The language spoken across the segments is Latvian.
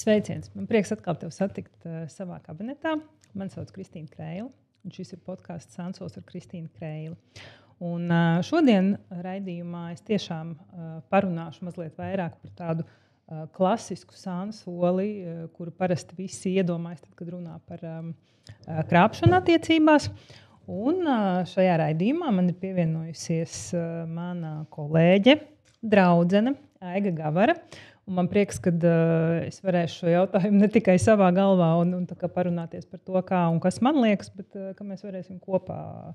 Sveiciens! Man prieks atkal tevi satikt savā kabinetā. Mani sauc Kristīna Kreila, un šis ir podcasts Sansols ar Kristīnu Kreilu. Un šodien raidījumā es tiešām parunāšu mazliet vairāk par tādu klasisku sansoli, kuru parasti visi iedomājas, tad, kad runā par krāpšanu attiecībās. Un šajā raidījumā man ir pievienojusies mana kolēģe, draudzene Aiga Gavara. Un man prieks, ka es varēšu šo jautājumu ne tikai savā galvā un parunāties par to, kā un kas man liekas, bet ka mēs varēsim kopā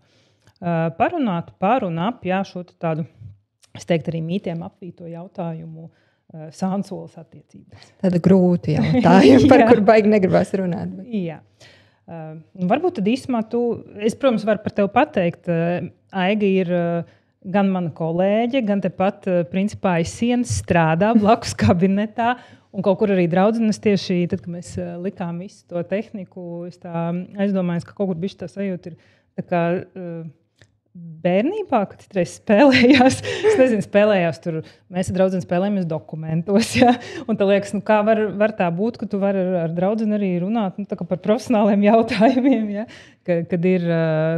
parunāt par un ap šo tādu, es teiktu, arī mītiem apvīto jautājumu sansolas attiecības. Tāda grūta jautājuma, par kur baigi negribās runāt. Bet. Jā. Varbūt tad īsumā es, protams, varu par tevi pateikt, Aiga ir gan mana kolēģe, gan tepat, principā, aiz sienas strādā blakus kabinetā. Un kaut kur arī draudzenes tieši tad, kad mēs likām visu to tehniku, es tā aizdomājos, ka kaut kur bišķi tā sajūta ir tā kā bērnībā, kad citreiz spēlējās. Es nezinu, spēlējās tur, mēs ar draudzeni spēlējamies dokumentos. Ja? Un tā liekas, kā var tā būt, ka tu vari ar draudzeni arī runāt tā kā par profesionāliem jautājumiem, ja? Kad ir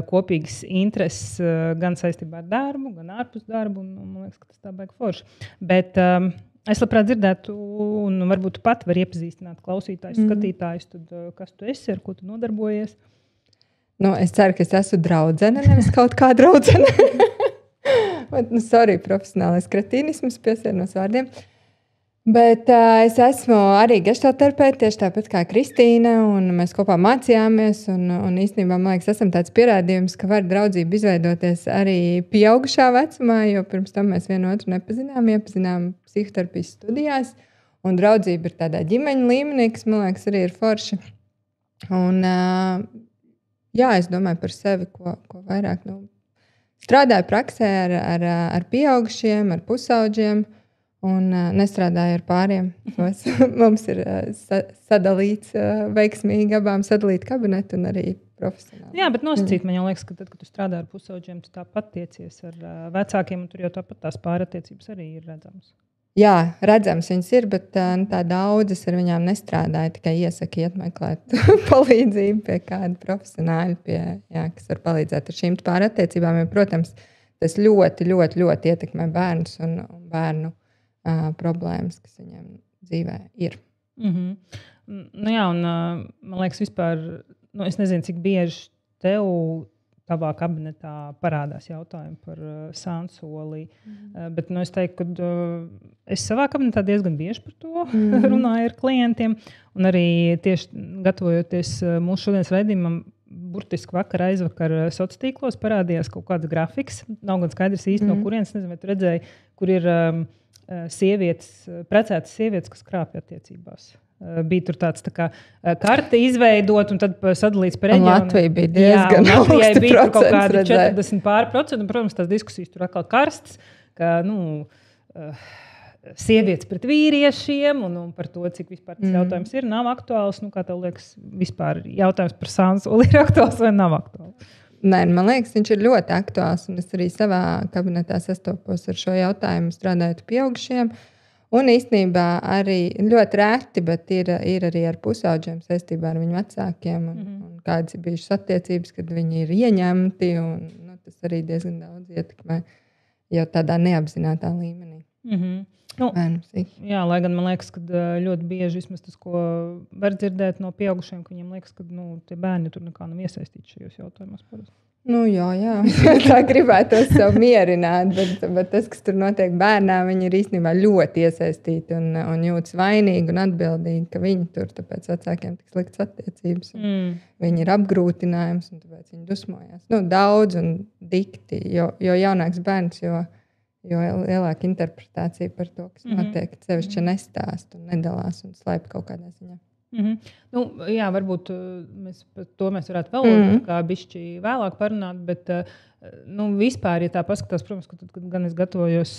kopīgas intereses gan saistībā ar darbu, gan ārpus darbu. Un man liekas, ka tas tā baigi forši. Bet es labprāt dzirdētu, un varbūt tu pat vari iepazīstināt klausītājus, skatītājus, tad, kas tu esi, ar ko tu nodarbojies. Es ceru, ka es esmu draudzene, nevis kaut kā draudzene. Sorry, profesionālais kretīnisms, piesienos vārdiem. Bet es esmu arī geštalterapeite, tieši tāpat kā Kristīna, un mēs kopā mācījāmies. Un īstenībā, man liekas, esam tāds pierādījums, ka var draudzība izveidoties arī pieaugušā vecumā, jo pirms tam mēs vienu otru iepazinām psihoterapijas studijās. Un draudzība ir tādā ģimeņa līmenī, kas, man liekas, arī ir forši. Un jā, es domāju par sevi, ko vairāk. Strādāju praksē ar pieaugušiem, ar pusauģiem un nestrādāju ar pāriem. Mums ir sadalīts veiksmīgi abām sadalīt kabinetu un arī profesionāli. Jā, bet nosacīt, man jau liekas, ka tad, kad tu strādā ar pusauģiem, tu tāpat tiecies ar vecākiem, un tur jau tāpat tās pārattiecības arī ir redzamas. Jā, redzams viņas ir, bet tā daudzas ar viņām nestrādāja. Tikai iesaku iet meklēt palīdzību pie kāda profesionāļa, kas var palīdzēt ar šīm pārattiecībām. Jo, protams, tas ļoti, ļoti, ļoti ietekmē bērnus un bērnu problēmas, kas viņiem dzīvē ir. Jā, un man liekas vispār, es nezinu, cik bieži tev tavā kabinetā parādās jautājumi par sansoli. Bet es teiktu, ka es savā kabinetā diezgan bieži par to runāju ar klientiem. Un arī tieši gatavojoties mūsu šodienas raidījumam, burtiski aizvakar sociālos tīklos parādījās kaut kāds grafiks. Nav gan skaidrs īsti no kurienes, nezinu, vai tu redzēji, kur ir precētas sievietes, kas krāpja attiecībās. Bija tur tāds tā kā karte izveidot un tad sadalīts par reģionu. Latvija bija diezgan Latvijai bija kaut kādi 40%. Protams, tās diskusijas tur atkal karstas, ka, sievietes pret vīriešiem un par to, cik vispār tas jautājums ir, nav aktuāls. Kā tev liekas, vispār jautājums par sansoli ir aktuāls vai nav aktuāls? Nē, man liekas, viņš ir ļoti aktuāls, un es arī savā kabinetā sastopos ar šo jautājumu, strādājot pieaugušiem. Un īstenībā arī ļoti reti, bet ir arī ar pusauģiem saistībā ar viņu vecākiem. Un kādas ir bijušas attiecības, kad viņi ir ieņemti. Un, tas arī diezgan daudz ietekmē jau tādā neapzinātā līmenī. Jā, lai gan man liekas, ka ļoti bieži vismaz tas, ko var dzirdēt no pieaugušiem, ka viņiem liekas, ka tie bērni tur nekā nav iesaistīti šajos jautājumos. Jā. Tā gribētos sev mierināt, bet tas, kas tur notiek bērnā, viņi ir īstenībā ļoti iesaistīti un jūtas vainīgi un atbildīgi, ka viņi tur, tāpēc vecākiem tik sliktas attiecības. Viņi ir apgrūtinājums un tāpēc viņi dusmojās. Daudz un dikti, jo jaunāks bērns, jo lielāka interpretācija par to, kas notiek, sevišķi nestāst un nedalās un slēp kaut kādā ziņā. Jā, varbūt par to mēs varētu vēl kā bišķi vēlāk parunāt, bet vispār, ja tā paskatās, protams, ka tad, kad gan es gatavojos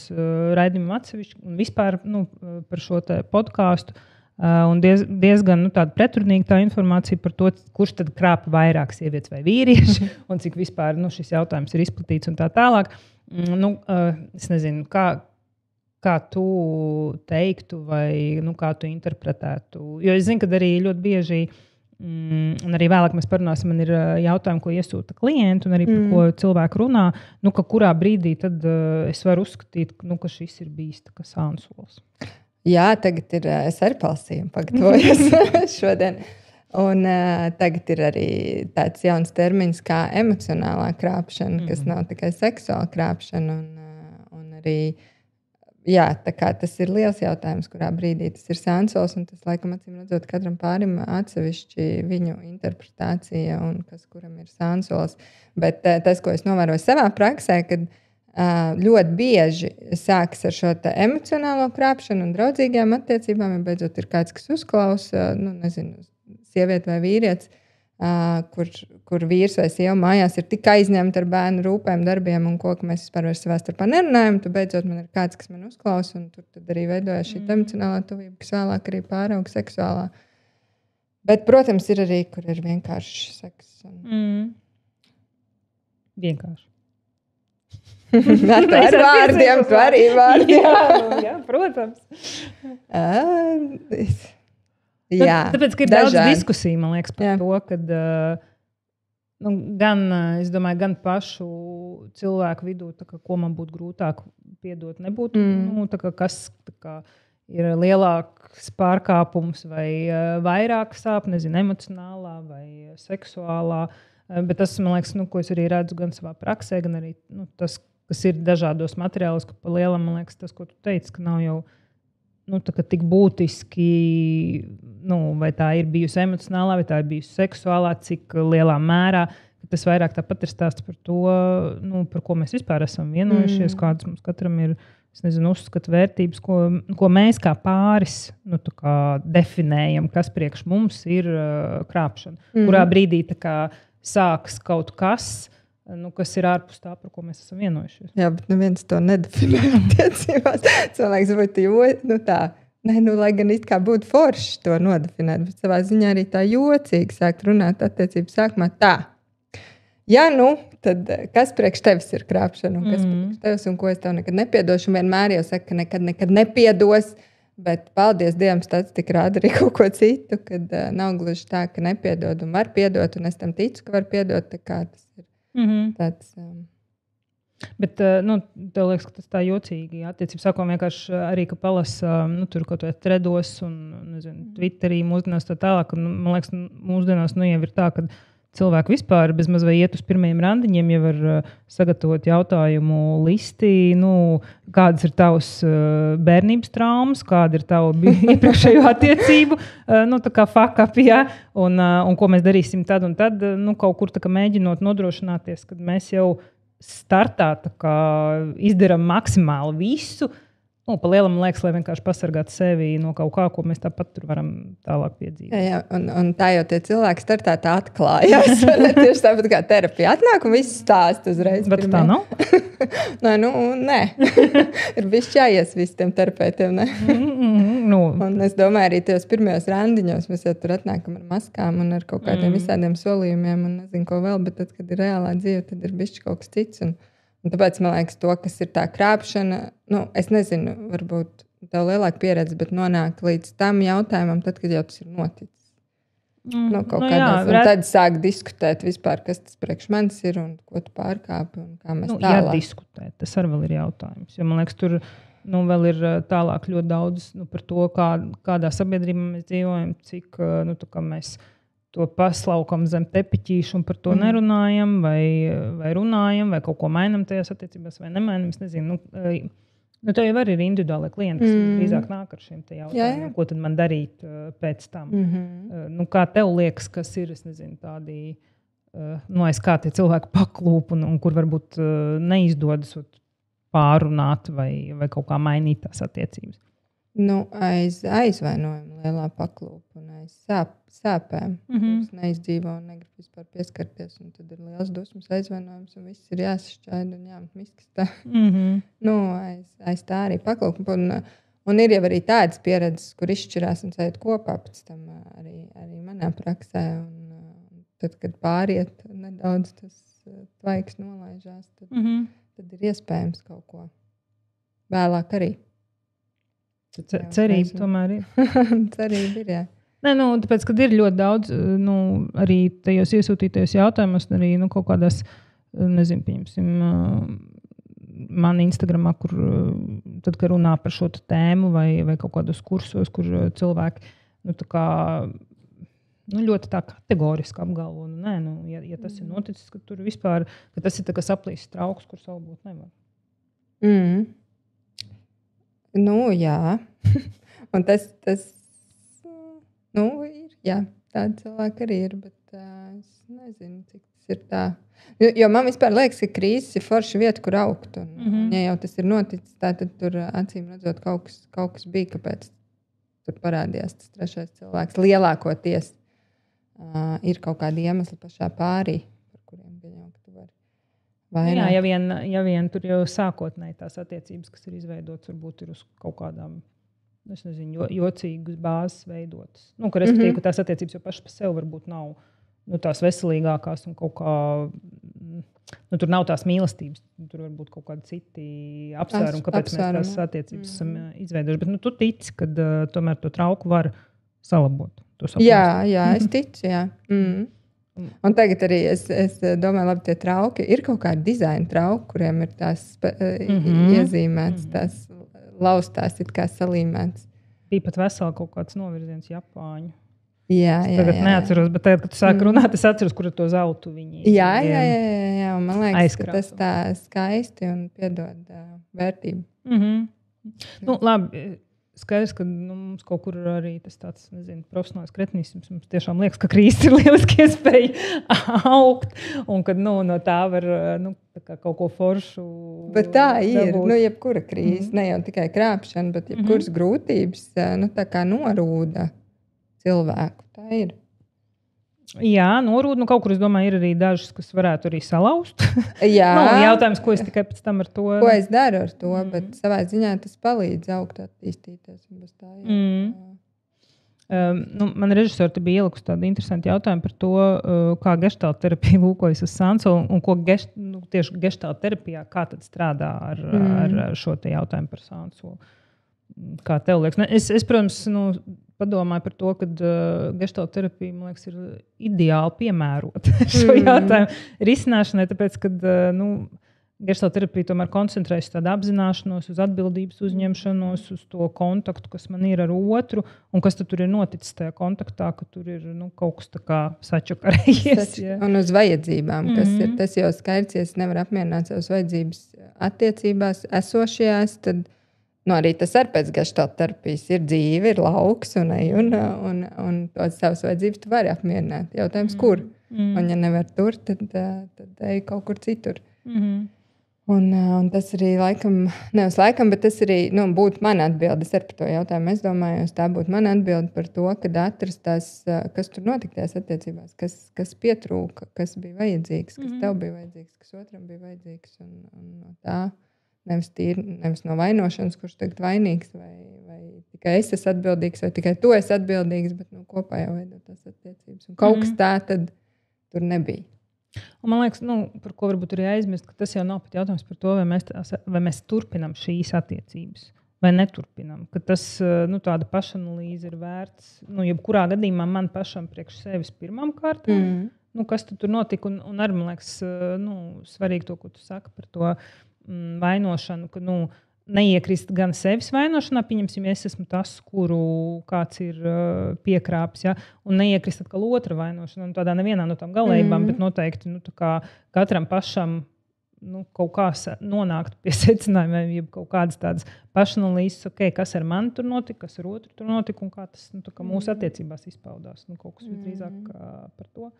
raidījumam atsevišķi un vispār par šo podcastu, un diezgan tāda pretrunīga tā informācija par to, kurš tad krāpa vairāk sievietes vai vīrieši, un cik vispār šis jautājums ir izplatīts un tā tālāk. Es nezinu, kā tu teiktu vai kā tu interpretētu? Jo es zinu, ka arī ļoti bieži un arī vēlāk mēs parunāsim, man ir jautājumi, ko iesūta klienti, un arī par ko cilvēki runā. Ka kurā brīdī tad es varu uzskatīt, ka šis ir bijis sānsols. Jā, tagad ir. Es arī palasīju, pagatavojos šodien. Un tagad ir arī tāds jauns termins kā emocionālā krāpšana, kas nav tikai seksuāla krāpšana. Un arī. Jā, tas ir liels jautājums, kurā brīdī tas ir sānsols. Tas, laikam, acīm redzot, katram pārim atsevišķi viņu interpretācija un kas kuram ir sānsols. Bet tas, ko es novēroju savā praksē, kad ļoti bieži sākas ar šo emocionālo krāpšanu un draudzīgām attiecībām, ja beidzot ir kāds, kas uzklausa, sieviete vai vīrietis, kur vīrs vai sieva mājās ir tik aizņemta ar bērnu rūpēm, darbiem un ko, ka mēs vispār savā starpā nerunājam. Tad beidzot man ir kāds, kas man uzklausa, un tur tad arī veidojas šī emocionālā tuvība, kas vēlāk arī pārauga seksuālā. Bet, protams, ir arī, kur ir vienkārši seks. Vienkārši. Ar vārdiem, tu arī vārdiem. Jā, protams. Jā, tāpēc, ka ir daudz diskusiju, man liekas, par to, kad es domāju, gan pašu cilvēku vidū, ko man būtu grūtāk piedot, nebūtu, kas ir lielāks pārkāpums vai vairāk sāp, emocionālā vai seksuālā. Bet tas, man liekas, ko es arī redzu gan savā praksē, gan arī tas, kas ir dažādos materiālos, ka pa lielam, man liekas, tas, ko tu teici, ka nav jau tik būtiski, vai tā ir bijusi emocionālā, vai tā ir bijusi seksuālā, cik lielā mērā. Tas vairāk tāpat ir stāsts par to, par ko mēs vispār esam vienojušies, kādas mums katram ir, uzskatu vērtības, ko mēs kā pāris definējam, kas priekš mums ir krāpšana. Kurā brīdī sāks kaut kas, kas ir ārpus tā, par ko mēs esam vienojušies. Jā, bet neviens to nedefinē attiecībās. Cilvēks būtu tā. Lai gan it kā būtu forši to nodefinēt, bet savā ziņā arī tā jocīgi sākt runāt attiecību sākumā tā. Ja tad kas priekš tevis ir krāpšana un kas priekš tevis un ko es tev nekad nepiedošu. Un vienmēr jau saka, ka nekad nepiedos, bet paldies Dievam, statistika rāda arī kaut ko citu, kad nav gluži tā, ka nepiedod un var piedot, un es tam ticu, ka var piedot, tā kā tas ir. Tāds, Bet tev liekas, ka tas tā jocīgi attiecības sākumā vienkārši arī, ka palasa tur kaut vai tredos un Twitterī mūsdienās tā tālāk. Un, man liekas, mūsdienās jau ir tā, ka cilvēki vispār bezmaz vai iet uz pirmajiem randiņiem, jau var sagatavot jautājumu listi, kādas ir tavas bērnības traumas, kāda ir tava iepriekšējo attiecību, tā kā fuck up, jā, un ko mēs darīsim tad un tad, kaut kur mēģinot nodrošināties, kad mēs jau startā izdarām maksimāli visu. Pa lielam liekas, lai vienkārši pasargātu sevi no kaut kā, ko mēs tāpat tur varam tālāk piedzīvot. Jā, un tā jau tie cilvēki startā tā atklājās. Tieši tāpat kā terapija atnāk un viss stāst uzreiz. Bet tā nav? Nē. Ir bišķi jāies visiem terapeitiem, ne? Un es domāju, arī tajos pirmajos randiņos mēs jau tur atnākam ar maskām un ar kaut kādiem visādiem solījumiem un nezinu ko vēl, bet tad, kad ir reālā dzīve, tad ir bišķi kaut kas cits. Un tāpēc man liekas, to, kas ir tā krāpšana, es nezinu, varbūt tev lielāka pieredze, bet nonāk līdz tam jautājumam, tad, kad jau tas ir noticis. Tad sāk diskutēt vispār, kas tas priekš manis ir un ko tu pārkāpi un kā mēs tālāk. Jā, diskutēt, tas arī vēl ir jautājums. Jo man liekas, tur vēl ir tālāk ļoti daudz par to, kādā sabiedrībā mēs dzīvojam, cik mēs to paslaukam zem tepiķīšu un par to nerunājam, vai runājam, vai kaut ko mainam tajās attiecībās, vai nemainam. Es nezinu, tev jau arī ir individuāli klienti, kas drīzāk nāk ar šiem te jautājumiem, ko tad man darīt pēc tam. Kā tev liekas, kas ir, es nezinu, tādi, aiz kā tie cilvēki paklūp un kur varbūt neizdodas pārunāt vai kaut kā mainīt tās attiecības? Aiz aizvainojuma lielā paklūpa un aiz sāpēm. Es neizdzīvo un negribu vispār pieskarties. Un tad ir liels dusmas aizvainojums un viss ir jāsašķaida un jāmet miskastā. Aiz tā arī paklūpa. Un ir jau arī tādas pieredzes, kur izšķirās un sēd kopā pēc tam arī manā praksē. Un tad, kad pāriet nedaudz tas tvaiks nolaižās, tad ir iespējams kaut ko vēlāk arī. Cerība tomēr ir. Cerība ir, jā. Nē, tāpēc, kad ir ļoti daudz, arī tajos iesūtītajos jautājumos, arī, kaut kādās, nezinu, pieņemsim, man Instagramā, kur tad, kad runā par šo tēmu vai kaut kādos kursos, kur cilvēki, tā kā, ļoti tā kategoriski apgalvo, nē, ja tas ir noticis, ka tur vispār, ka tas ir tā kā saplīsis trauks, kur savu būt nevar. Jā. Un tas ir, jā, tādi cilvēki arī ir, bet es nezinu, cik tas ir tā. Jo man vispār liekas, ka krīzes ir forša vieta, kur augt. Un, ja jau tas ir noticis, tad tur acīm redzot kaut kas bija, kāpēc tur parādījās tas trešais cilvēks. Lielākoties ir kaut kādi iemesli pašā pārī, par kuriem pieņem, ka tu vari vainot. Jā, ja vien tur jau sākotnēji tās attiecības, kas ir izveidotas, varbūt ir uz kaut kādām, es nezinu, jocīgas bāzes veidotas. Ka respektīvi, ka tās attiecības jau pašas par sevi varbūt nav tās veselīgākās un kaut kā, tur nav tās mīlestības. Tur varbūt kaut kādi citi apsvērumi, kāpēc mēs tās attiecības esam izveidojuši. Bet tu tici, ka tomēr to trauku var salabot. Jā, es ticu, jā. Un tagad arī es domāju, labi, tie trauki ir kaut kādi dizaina trauki, kuriem ir tās iezīmētas, tās laustās, it kā salīmētas. Bija pat vesela kaut kāds novirziens Japāņu. Jā. Tagad neatceros, bet tagad, kad tu sāki runāt, es atceros, kur ar to zeltu viņi. Jā, un man liekas, ka tas tā skaisti un piedod vērtību. Labi. Skaidrs, ka mums kaut kur arī tas tāds, nezinu, profesionāls kretinisms. Mums tiešām liekas, ka krīze ir lieliski iespēja augt. Un kad no tā var tā kā kaut ko foršu. Bet tā ir. Jebkura krīze, ne jau tikai krāpšana, bet jebkuras grūtības tā kā norūda cilvēku. Tā ir. Jā, norūda. Kaut kur, es domāju, ir arī dažas, kas varētu arī salauzt. Jā. Jautājums, ko es tikai pēc tam ar to... Ko es daru ar to, bet savā ziņā tas palīdz augt, attīstīties. Bez tā, man režisori bija ielikusi tādu interesantu jautājumu par to, kā geštāla terapija lūkojas uz Sansoli un ko tieši geštāla terapijā, kā tad strādā ar šo te jautājumu par Sansoli. Kā tev liekas? Es protams, padomāju par to, ka geštāla terapija, man liekas, ir ideāli piemērota šo jautājumu risināšanai, tāpēc, ka geštāla terapija tomēr koncentrējas uz tādu apzināšanos, uz atbildības uzņemšanos, uz to kontaktu, kas man ir ar otru, un kas tur ir noticis tajā kontaktā, ka tur ir kaut kas tā kā sačakarējies. Un uz vajadzībām, kas ir tas jau skaidrs, ja es nevaru apmierināt savas vajadzības attiecībās esošajās, tad arī tas ar pēc geštāla terapijas ir dzīve, ir lauks un tos savas vajadzības tu vari apmierināt. Jautājums, kur? Un ja nevar tur, tad ej kaut kur citur. Un tas arī bet tas arī būtu mana atbilde. Es ar par to jautājumu domāju, tā būtu mana atbilde par to, kad atrast tās, kas tur notika tajās attiecībās, kas pietrūka, kas bija vajadzīgs, kas tev bija vajadzīgs, kas otram bija vajadzīgs. Un no tā nevis no vainošanas, kurš tagad vainīgs, vai tikai es esmu atbildīgs, vai tikai tu esi atbildīgs, bet kopā jau veidot tās attiecības. Un kaut kas tā tad tur nebija. Un man liekas, par ko varbūt arī aizmirst, ka tas jau nav pat jautājums par to, vai mēs turpinām šīs attiecības, vai neturpinām. Ka tas, tāda pašanalīze ir vērts, jebkurā gadījumā man pašam priekš sevis pirmām kārtām, kas tur notika, un arī, man liekas, svarīgi to, ko tu saki par to vainošanu, ka neiekrist gan sevis vainošanā, pieņemsim, ja es esmu tas, kuru kāds ir piekrāpis, ja, un neiekrist atkal otra vainošana, tādā nevienā no tām galējībām, bet noteikti katram pašam kaut kā nonākt pie secinājumiem, ja kaut kādas tādas pašanalīzes, kas ar mani tur notika, kas ar otru tur notika, un kā tas mūsu attiecībās izpaudās. Kaut kas drīzāk par to.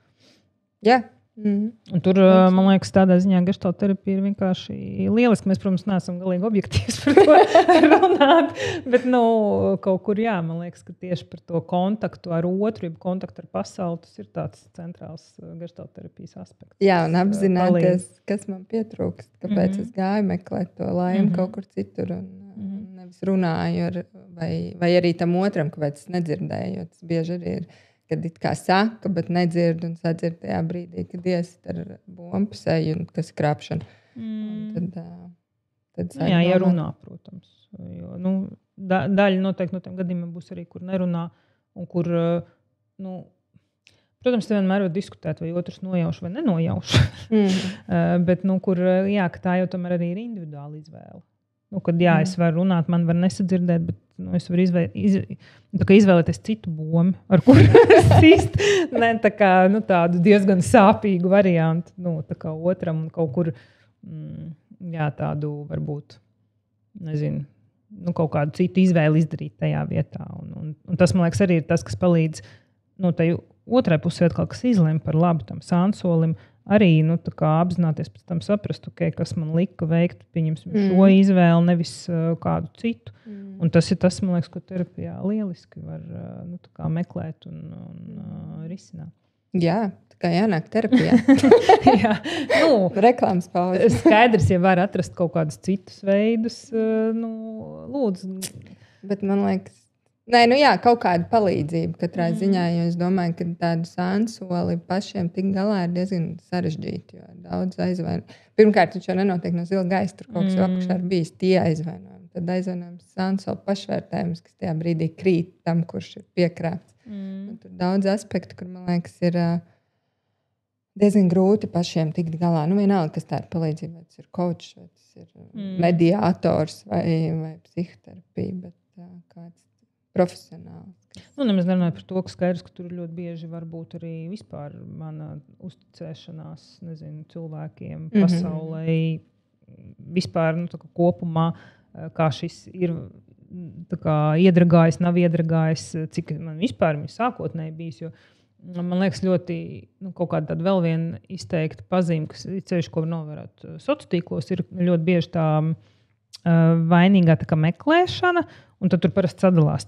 Jā. Un tur, man liekas, tādā ziņā geštāla terapija ir vienkārši lieliski. Mēs, protams, neesam galīgi objektīvs par to runāt, bet kaut kur, jā, man liekas, ka tieši par to kontaktu ar otru, kontaktu ar pasauli, tas ir tāds centrāls geštāla terapijas aspekts. Jā, un apzināties, kas man pietrūkst, kāpēc es gāju meklēt to laimi kaut kur citur un nevis runāju vai arī tam otram, kāpēc es nedzirdēju, jo tas bieži arī ir. Kad it kā saka, bet nedzird un sadzird tajā brīdī, kad iesist ar bombu seju un kas krāpšana. Tad jā, ja runā, protams. Jo, daļa noteikti no tiem gadījumiem būs arī, kur nerunā un kur, protams, te vienmēr var diskutēt, vai otrs nojauš vai nenojauš. Bet, kur, jā, ka tā jau tomēr arī ir individuāla izvēle. Kad jā, es varu runāt, man var nesadzirdēt, bet es varu izvēlēties citu bomu, ar kuru es īsti tādu diezgan sāpīgu variantu tā kā otram un kaut kur tādu varbūt, nezinu, kaut kādu citu izvēli izdarīt tajā vietā. Un tas, man liekas, arī ir tas, kas palīdz tai otrai pusē atkal, kas izlem par labu tam sānsolim, arī apzināties pēc tam saprast, kas man lika veikt šo izvēli, nevis kādu citu. Un tas ir tas, man liekas, ko terapijā lieliski var meklēt un risināt. Jā, tā kā jānāk terapijā. Jā, reklāmas pauze. Skaidrs, ja var atrast kaut kādus citus veidus, lūdzu. Bet man liekas, kaut kāda palīdzība katrā ziņā, jo es domāju, ka tādu sānsoli pašiem tik galā ir diezgan sarežģīti, jo daudz aizvaino. Pirmkārt, viņš jau nenotiek no zila gaisa, tur kaut kas apakšā ir bijis tie aizvainojumi. Tad aizvainojums sānsoli pašvērtējums, kas tajā brīdī krīt tam, kurš ir piekrāpts. Tur daudz aspektu, kur, man liekas, ir diezgan grūti pašiem tikt galā. Vienalga, kas tā ir palīdzība, vai tas ir coach, vai tas ir mediātors vai psihoterapija, bet kāds profesionāli. Nemaz nerunāju par to, ka skaidrs, ka tur ļoti bieži var būt arī vispār mana uzticēšanās, cilvēkiem, pasaulē, vispār kopumā, kā šis ir iedragājis, nav iedragājis, cik man vispār ir sākotnēji bijis, jo man liekas ļoti kaut kāda tāda vēl viena izteikta pazīme, kas ceļš, ko var novērot sociālos tīklos, ir ļoti bieži tā vainīgā meklēšana, un tad tur parasti sadalās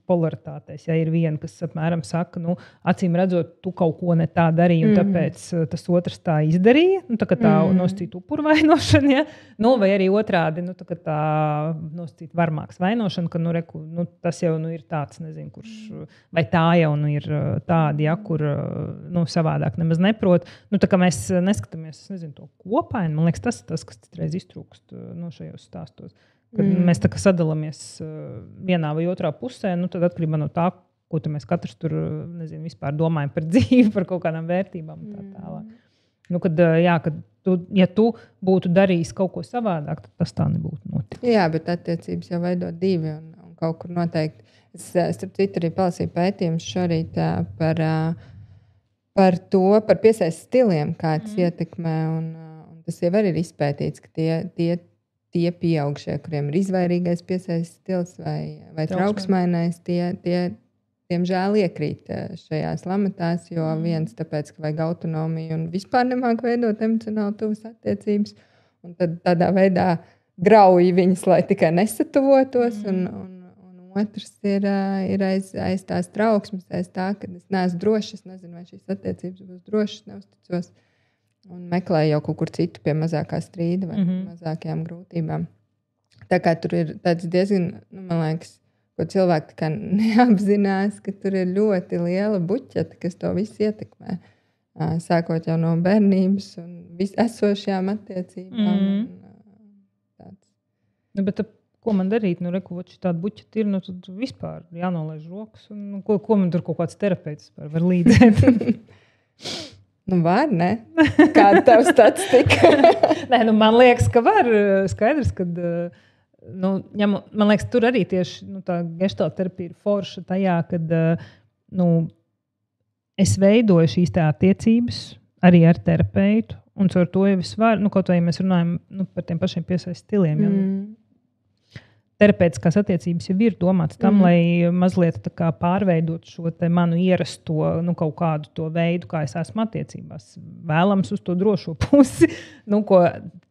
polaritātēs. Ja ir viena, kas apmēram saka, acīm redzot, tu kaut ko ne tā darīji, un tāpēc tas otrs tā izdarīja, tā nosacīta upuru vainošana, ja? Vai arī otrādi, tā nosacīta varmāks vainošana, ka tas jau ir tāds, nezinu, kurš, vai tā jau ir tāda, ja, kur savādāk nemaz neprot. Tā kā mēs neskatāmies, nezinu, to kopā, man liekas, tas ir tas, kas citreiz iztrūkst no šajos stāstos. Kad mēs sadalāmies vienā vai otrā pusē, tad atkarībā no tā, ko mēs katrs tur, nezinu, vispār domājam par dzīvi, par kaut kādām vērtībām un tā tālāk. Kad tu būtu darījis kaut ko savādāk, tad tas tā nebūtu noticis. Jā, bet attiecības jau veido divi un kaut kur noteikti. Es starp citu arī palasīju pētījumus šorīt par to, par piesaistes stiliem, kāds ietekmē, un tas jau arī ir izpētīts, ka tie pieaugšie, kuriem ir izvairīgais piesaistes stils vai trauksmainais, tie diemžēl iekrīt šajās lamatās, jo viens tāpēc, ka vajag autonomiju un vispār nemāk veidot emocionāli tuvas attiecības, un tad tādā veidā grauj viņas, lai tikai nesatuvotos, un otrs ir aiz tās trauksmes, aiz tā, ka es neesmu drošs, es nezinu, vai šīs attiecības būs drošas, neusticos. Un meklēju jau kaut kur citu pie mazākā strīda vai mazākajām grūtībām. Tā kā tur ir tāds diezgan, man liekas, ko cilvēki tā kā neapzinās, ka tur ir ļoti liela buķete, kas to visu ietekmē. Sākot jau no bērnības un esošajām attiecībām. Bet ko man darīt? Šī tāda buķete ir, tad vispār jānolaiž rokas. Un, ko man tur kaut kāds terapeits var līdzēt? Var, ne? Kāda tev statistika? Nē, man liekas, ka var. Skaidrs, ka man liekas, tur arī tieši tā geštalterapija ir forša tajā, kad es veidoju šīs attiecības arī ar terapeitu, un caur to jau es varu, kaut vai mēs runājam par tiem pašiem piesaistes stiliem. Terapeitiskās attiecības jau ir domāts tam, lai mazliet pārveidot šo manu ierasto kaut kādu to veidu, kā es esmu attiecībās. Vēlams uz to drošo pusi, ko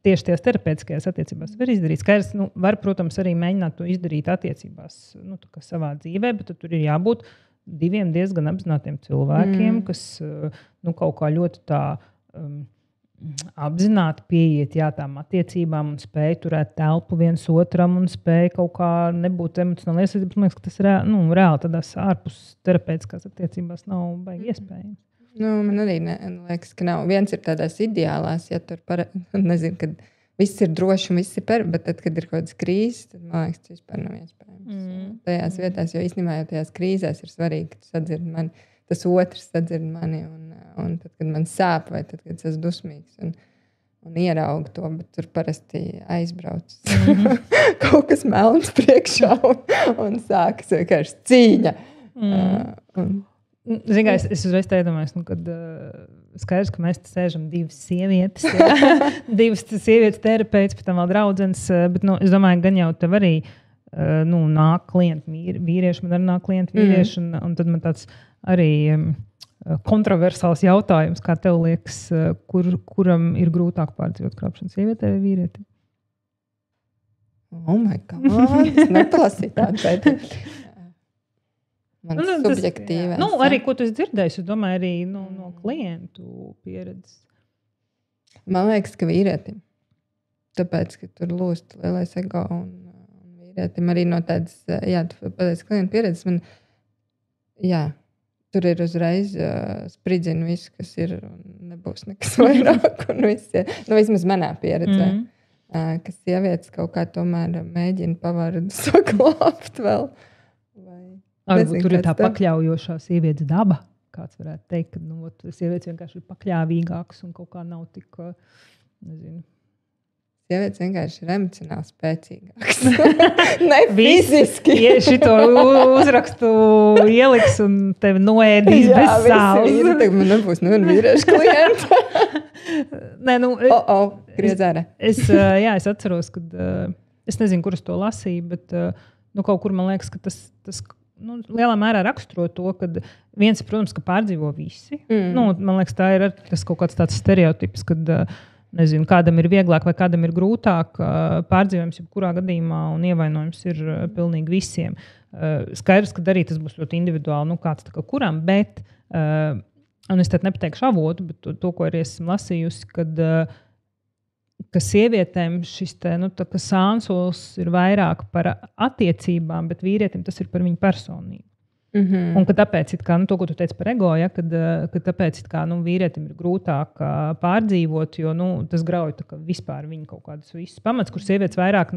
tieši tajās terapeitiskajās attiecībās var izdarīt. Skaidrs, var, protams, arī mēģināt to izdarīt attiecībās savā dzīvē, bet tur ir jābūt diviem diezgan apzinātiem cilvēkiem, kas kaut kā ļoti tā apzināti pieiet tām attiecībām un spēj turēt telpu viens otram un spēj kaut kā nebūt emocionāli iesaistīts. Man liekas, ka tas reāli tādās ārpus terapeitiskās attiecībās nav baigi iespējams. Man arī liekas, ka nav. Viens ir tādās ideālās, ja tur nezinu, kad viss ir droši un viss ir bet tad, kad ir kaut kādas krīzes, tad, man liekas, tas vispār nav iespējams. Tajās vietās, jo īstenībā jau tajās krīzēs ir svarīgi, ka tu sadzirdi mani, tas otrs sadzirdi mani, un tad, kad man sāp, vai tad, kad es esmu dusmīgs, un ieraugu to, bet tur parasti aizbrauc kaut kas melns priekšā, un sākas vienkārši cīņa. Zini, es uzreiz tā iedomājos, kad skaidrs, ka mēs te sēžam divas sievietes, divas sievietes terapeits, pēc tam vēl draudzenes, bet es domāju, gan jau tev arī nāk klienti vīrieši, man arī nāk klienti vīrieši, un tad man tāds arī kontroversāls jautājums, kā tev liekas, kuram ir grūtāk pārdzīvot krāpšanu, sievietē vai vīrietim? Oh my God, es nepalasīju tādu pētījumu. Man subjektīvi. Arī, ko tu esi dzirdējis, es domāju, arī no klientu pieredzes. Man liekas, ka vīrietim. Tāpēc, ka tur lūst lielais ego un vīrietim arī no tādas, tu pateici klientu pieredzes, man, tur ir uzreiz spridzina viss, kas ir, un nebūs nekas vairāk, un viss ir, vismaz manā pieredzē, ka sievietes kaut kā tomēr mēģina pavārdu saglābt vēl. Varbūt tur ir tā pakļaujošā sievietes daba. Kāds varētu teikt, ka sievietes vienkārši ir pakļāvīgākas un kaut kā nav tik, nezinu. Sievietes vienkārši ir emocionāli spēcīgākas. Ne fiziski. Ja šito uzrakstu ieliks un tevi noēdīs bez sāls. Jā, tagad man nebūs nevienu vīriešu klientu. Nē, griez ārā. Es atceros, kad es nezinu, kur es to lasīju, bet kaut kur man liekas, ka tas lielā mērā raksturo to, ka viens, protams, ka pārdzīvo visi. Man liekas, tā ir tas kaut kāds tāds stereotips, kad, nezinu, kādam ir vieglāk vai kādam ir grūtāk, pārdzīvojums jebkurā gadījumā un ievainojums ir pilnīgi visiem. Skaidrs, ka arī tas būs ļoti individuāli, kāds tā kā kuram, bet, un es tad nepateikšu avotu, bet to, ko arī esmu lasījusi, ka sievietēm šis sānsols ir vairāk par attiecībām, bet vīrietim tas ir par viņu personību. Un ka tāpēc, to, ko tu teici par ego, ka tāpēc vīrietim ir grūtāk pārdzīvot, jo tas grauj vispār viņa kaut kādas visas pamats, kur sievietes vairāk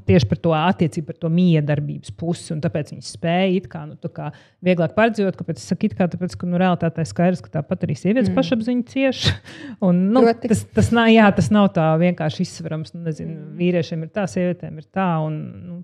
tieši par to attiecību, par to miedarbības pusi, un tāpēc viņas spēja vieglāk pārdzīvot, kāpēc es saku tāpēc, ka realitātē skaidrs, ka tāpat arī sievietes pašapziņa cieši. Un, tas nav tā vienkārši izsverams, vīriešiem ir tā, sievietēm ir tā, un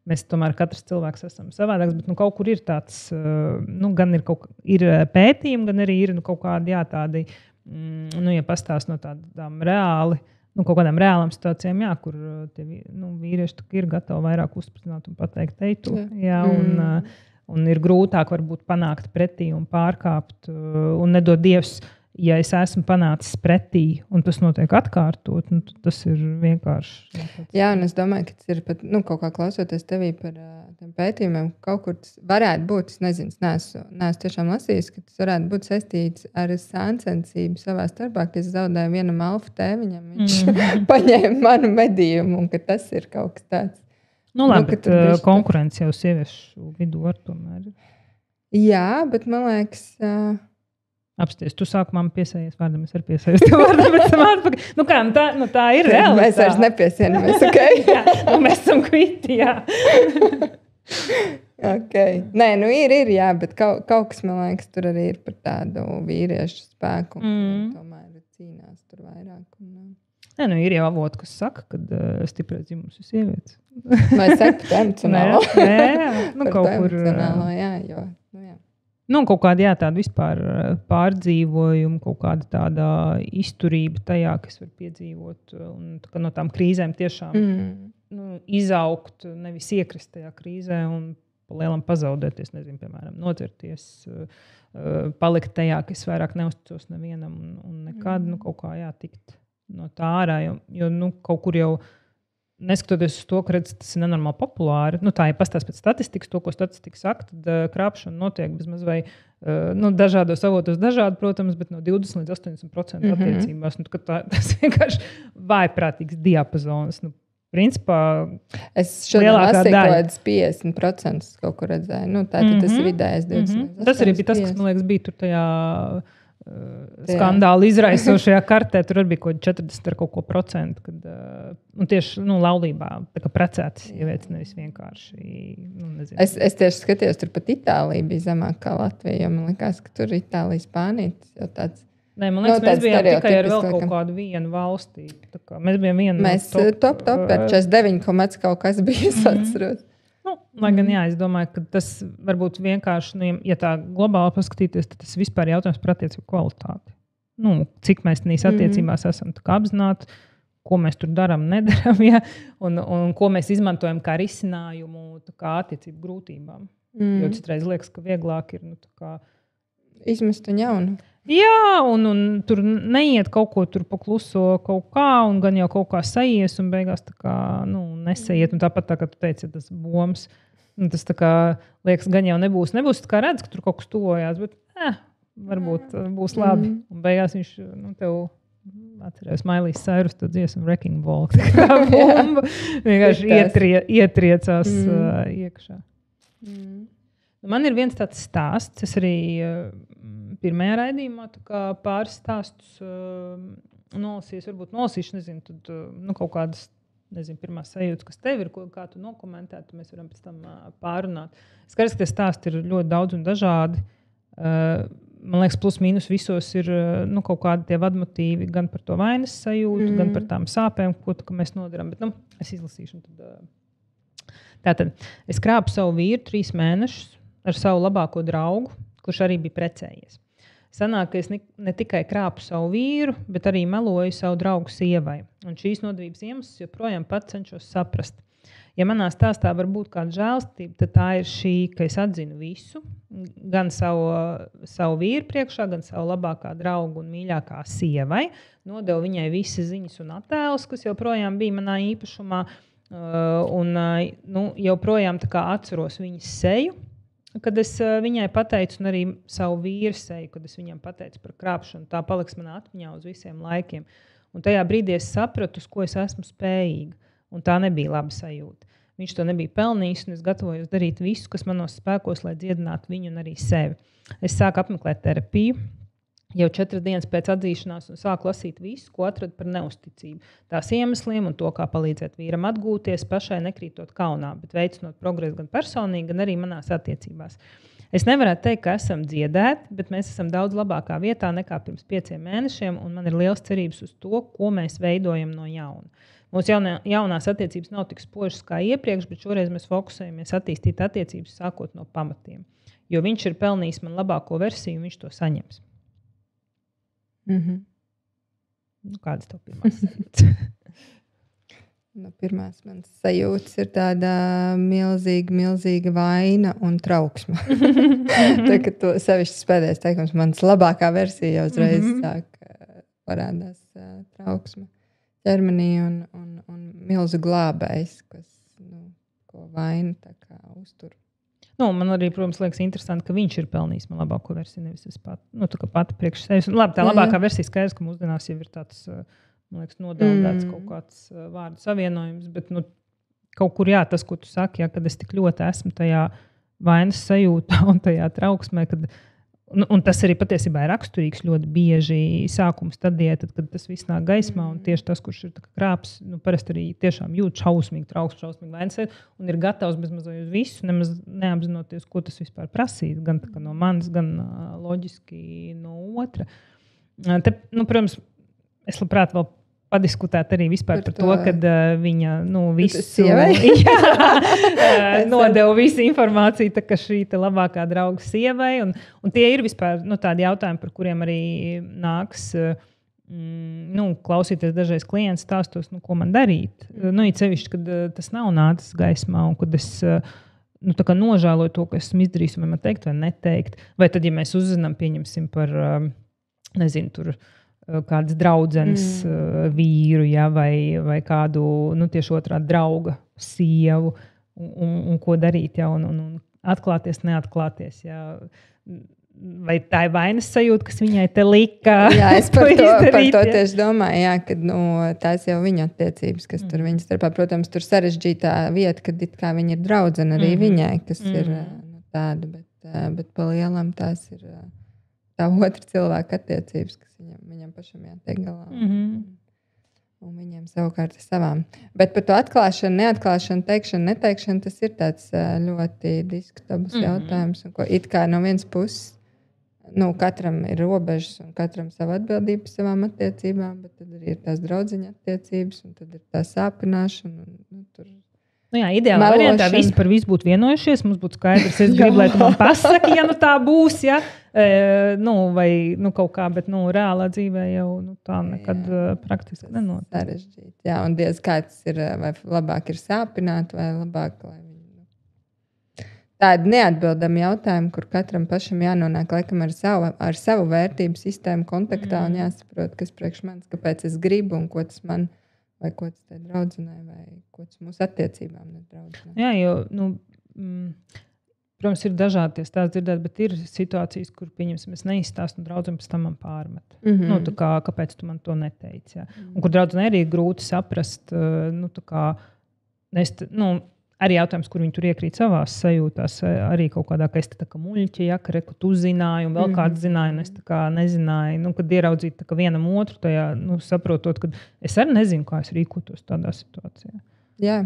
mēs tomēr katrs cilvēks esam savādāks, bet kaut kur ir tāds, gan ir pētījumi, gan arī ir kaut kādi tādi, ja pastāst no tādām reāli, kaut kādām reālām situācijām, kur tie vīrieši ir gatavi vairāk uzspridzināt un pateikt teitu, un ir grūtāk varbūt panākt pretī un pārkāpt, un nedod Dievs, ja es esmu panācis pretī, un tas notiek atkārtot, tad tas ir vienkārši. Jā, un es domāju, ka tas ir pat, kaut kā klausoties tevī par tiem pētījumiem, kaut kur tas varētu būt, es nezinu, es neesmu tiešām lasījis, ka tas varētu būt saistīts ar sāncensību savā starpā, ka es zaudēju vienam alfa tēviņam, viņš paņēma manu medījumu, un ka tas ir kaut kas tāds. Labi, bet konkurence jau sieviešu vidū var tomēr. Jā, bet man liekas... Apsties, tu sākumā piesējies vārdam, es arī piesējos tev vārdam, bet tam atpakaļ. Tā ir reāli. Mēs vairs nepiesienamies, ok? Jā, mēs esam kviti, jā. Okay. Nē, ir, jā, bet kaut kas, man liekas, tur arī ir par tādu vīriešu spēku, un tomēr cīnās tur vairāk. Nē, ir jau avoti, kas saka, kad stiprais dzimums ir sievietes. Vai saka par emocionālo? Jā, kaut kur. Emocionālo, jā, jo, kaut kāda tāda vispār pārdzīvojuma, kaut kāda tāda izturība tajā, kas var piedzīvot, un no tām krīzēm tiešām izaugt, nevis iekrist tajā krīzē un palielam pazaudēties, nezinu, piemēram, nodzerties, palikt tajā, ka es vairāk neusticos nevienam un nekad kaut kā tikt no tā ārā, jo kaut kur jau neskatoties uz to, ka redz, tas ir nenormāli populāri. Tā, ja pastāst pēc statistikas, to, ko statistika saka, tad krāpšana notiek bezmaz vai dažādos avotos dažādi, protams, bet no 20 līdz 80% attiecībās. Tas vienkārši vājprātīgs diapazons. Principā, es šodien lasīju kaut kāds 50% kaut kur redzēju. Tātad tas ir vidējais 20. Tas arī bija tas, kas, man liekas, bija tur tajā skandāli izraisošajā kartē. Tur arī bija kaut 40 ar kaut ko procentu, kad tieši laulībā precētas sievietes nevis vienkārši. Nezinu. Es tieši skatījos, tur pat Itālija bija zemāk kā Latvija, jo man likās, ka tur Itālija, Spānija jau tāds. Nē, man liekas, mēs bijām tikai ar vēl kaut kādu vienu valstī. Mēs bijām viena mēs top ar 49, kaut kas bija, es atceros. Lai gan, jā, es domāju, ka tas varbūt vienkārši, ja tā globāli paskatīties, tad tas vispār jautājums par attiecību kvalitāti. Cik mēs tās attiecībās esam apzināti, ko mēs tur darām, nedaram, ja? un ko mēs izmantojam kā risinājumu kā attiecību grūtībām. Jo citreiz liekas, ka vieglāk ir izmest un jaunu. Jā, un tur neiet kaut ko tur pakluso kaut kā, un gan jau kaut kā sajies, un beigās tā kā, nesaiet. Un tāpat tā, kā tu teici, tas bombs, tas tā kā liekas, gan jau nebūs. Tā kā redz, ka tur kaut kas tuvojās, bet varbūt būs labi. Un beigās viņš, tev atcerēs Mailijas Cyrus, tad dziesmu Wrecking Ball. Tā kā bomba vienkārši ietriecās iekšā. Man ir viens tāds stāsts, es arī pirmajā raidījumā pāris stāstus nolasīju, varbūt nolasīšu, nezinu, tad kaut kādas, pirmās sajūtas, kas tev ir, kā tu nokomentētu, mēs varam pēc tam pārunāt. Skaidrs, ka tie stāsti ir ļoti daudz un dažādi. Man liekas, plus mīnus visos ir kaut kādi tie vadmotīvi gan par to vainas sajūtu, gan par tām sāpēm, ko mēs nodaram. Bet, es izlasīšu. Tātad, es krāpu savu vīru 3 mēnešus ar savu labāko draugu, kurš arī bija precējies. Sanāk, ka es ne tikai krāpu savu vīru, bet arī meloju savu draugu sievai. Un šīs nodarbības iemesls joprojām pats cenšos saprast. Ja manā stāstā var būt kāda žēlstība, tad tā ir šī, ka es atzinu visu, gan savu vīru priekšā, gan savu labākā draugu un mīļākā sievai. Nodevu viņai visas ziņas un attēlus, kas joprojām bija manā īpašumā, un joprojām tā kā atceros viņas seju. Kad es viņai pateicu, un arī savu vīru seju, kad es viņam pateicu par krāpšanu, tā paliks manā atmiņā uz visiem laikiem. Un tajā brīdī es sapratu, uz ko es esmu spējīga. Un tā nebija laba sajūta. Viņš to nebija pelnījis, un es gatavojos darīt visu, kas manos spēkos, lai dziedinātu viņu un arī sevi. Es sāku apmeklēt terapiju jau 4 dienas pēc atzīšanās un sāku lasīt visu, ko atradu par neusticību. Tās iemesliem un to, kā palīdzēt vīram atgūties, pašai nekrītot kaunā, bet veicinot progresu gan personīgi, gan arī manās attiecībās. Es nevarētu teikt, ka esam dziedēti, bet mēs esam daudz labākā vietā nekā pirms 5 mēnešiem, un man ir liels cerības uz to, ko mēs veidojam no jauna. Mūsu jaunās attiecības nav tik spožas kā iepriekš, bet šoreiz mēs fokusējamies attīstīt attiecības sākot no pamatiem. Jo viņš ir pelnījis man labāko versiju, un viņš to saņems. Kādas tev pirmās sajūtas? Pirmās manas sajūtas ir tāda milzīga vaina un trauksme. Tā, ka to sevišķi pēdējais teikums, manas labākā versija jau uzreiz sāk parādās trauksme ķermenī un milzu glābējs, kas ko vaina tā kā uztur. Man arī, protams, liekas interesanti, ka viņš ir pelnījis man labāko versiju, nevis es pati priekš sevis. Labi, tā labākā versija skaidrs, ka mūsdienās jau ir tāds, man liekas, nodeldēts kaut kāds vārdu savienojums, bet kaut kur tas, ko tu saki, kad es tik ļoti esmu tajā vainas sajūtā un tajā trauksmē, un tas arī patiesībā ir raksturīgs ļoti bieži sākuma stadijā, tad, kad tas viss nāk gaismā, un tieši tas, kurš ir krāps, parasti arī tiešām jūt šausmīgi trauksmīgi vainas sajūtu, un ir gatavs bezmazliet uz visu, nemaz neapzinoties, ko tas vispār prasīs, gan no manis, gan loģiski no otra. Te, protams, es labprāt vēl padiskutēt arī vispār par to, kad viņa visu nodeva visu informāciju, tā kā šī labākā drauga sievai. Un tie ir vispār tādi jautājumi, par kuriem arī nāks klausīties dažreiz klients stāstos, ko man darīt. It sevišķi, kad tas nav nācis gaismā un kad es tā kā nožēloju to, ka esmu izdarījis, vai man teikt vai neteikt. Vai tad, ja mēs uzzinām, pieņemsim par, nezinu, tur kādas draudzenes vīru, vai kādu tieši otrā drauga sievu, un ko darīt, un atklāties, neatklāties. Vai tā ir vainas sajūta, kas viņai te lika? Jā, es par to tieši domāju, kad tās jau viņa attiecības, kas tur viņas starpā, protams, tur sarežģītā vieta, kad it kā viņa ir draudzene arī viņai, kas ir tāda, bet pa lielam tās ir tā otra cilvēka attiecības, kas viņam pašam jātiek galā. Un viņiem savukārt ir savām. Bet par to atklāšanu, neatklāšanu, teikšanu, neteikšanu, tas ir tāds ļoti diskutabls jautājums. Un, it kā no vienas puses, katram ir robežas un katram sava atbildība par savām attiecībām, bet tad arī ir tās draudziņa attiecības un tad ir tā sāpināšana. Tur ideāli variantā visi par visu būtu vienojušies. Mums būtu skaidrs, es gribu, lai tu man pasaki, ja tā būs, ja? Vai kaut kā, bet reālā dzīvē jau tā nekad praktiski nenotiek. Sarežģīti, jā, un diez kā tas ir, vai labāk ir sāpināt, vai labāk, lai viņi... Tādi neatbildami jautājumi, kur katram pašam jānonāk laikam ar savu vērtību sistēmu kontaktā un jāsaprot, kas priekš manis, kāpēc es gribu un ko tas man... Vai ko tas te draudzinē, vai ko tas mūsu attiecībām nedraudzinē. Jā, jo, protams, ir dažādi stāsti dzirdēt, bet ir situācijas, kur, pieņemsim, es neizstāstu un draudzene pēc tam man pārmet. Kāpēc tu man to neteici? Jā? Un kur draudzene arī ir grūti saprast, arī jautājums, kur viņi tur iekrīt savās sajūtās, arī kaut kādā, ka es tā kā muļķi, ja, ka tu zināji un vēl kāds zināja, un es tā kā nezināju. Kad ieraudzīt tā kā vienam otru tajā, saprotot, ka es arī nezinu, kā es rīkotos tādā situācijā. Jā,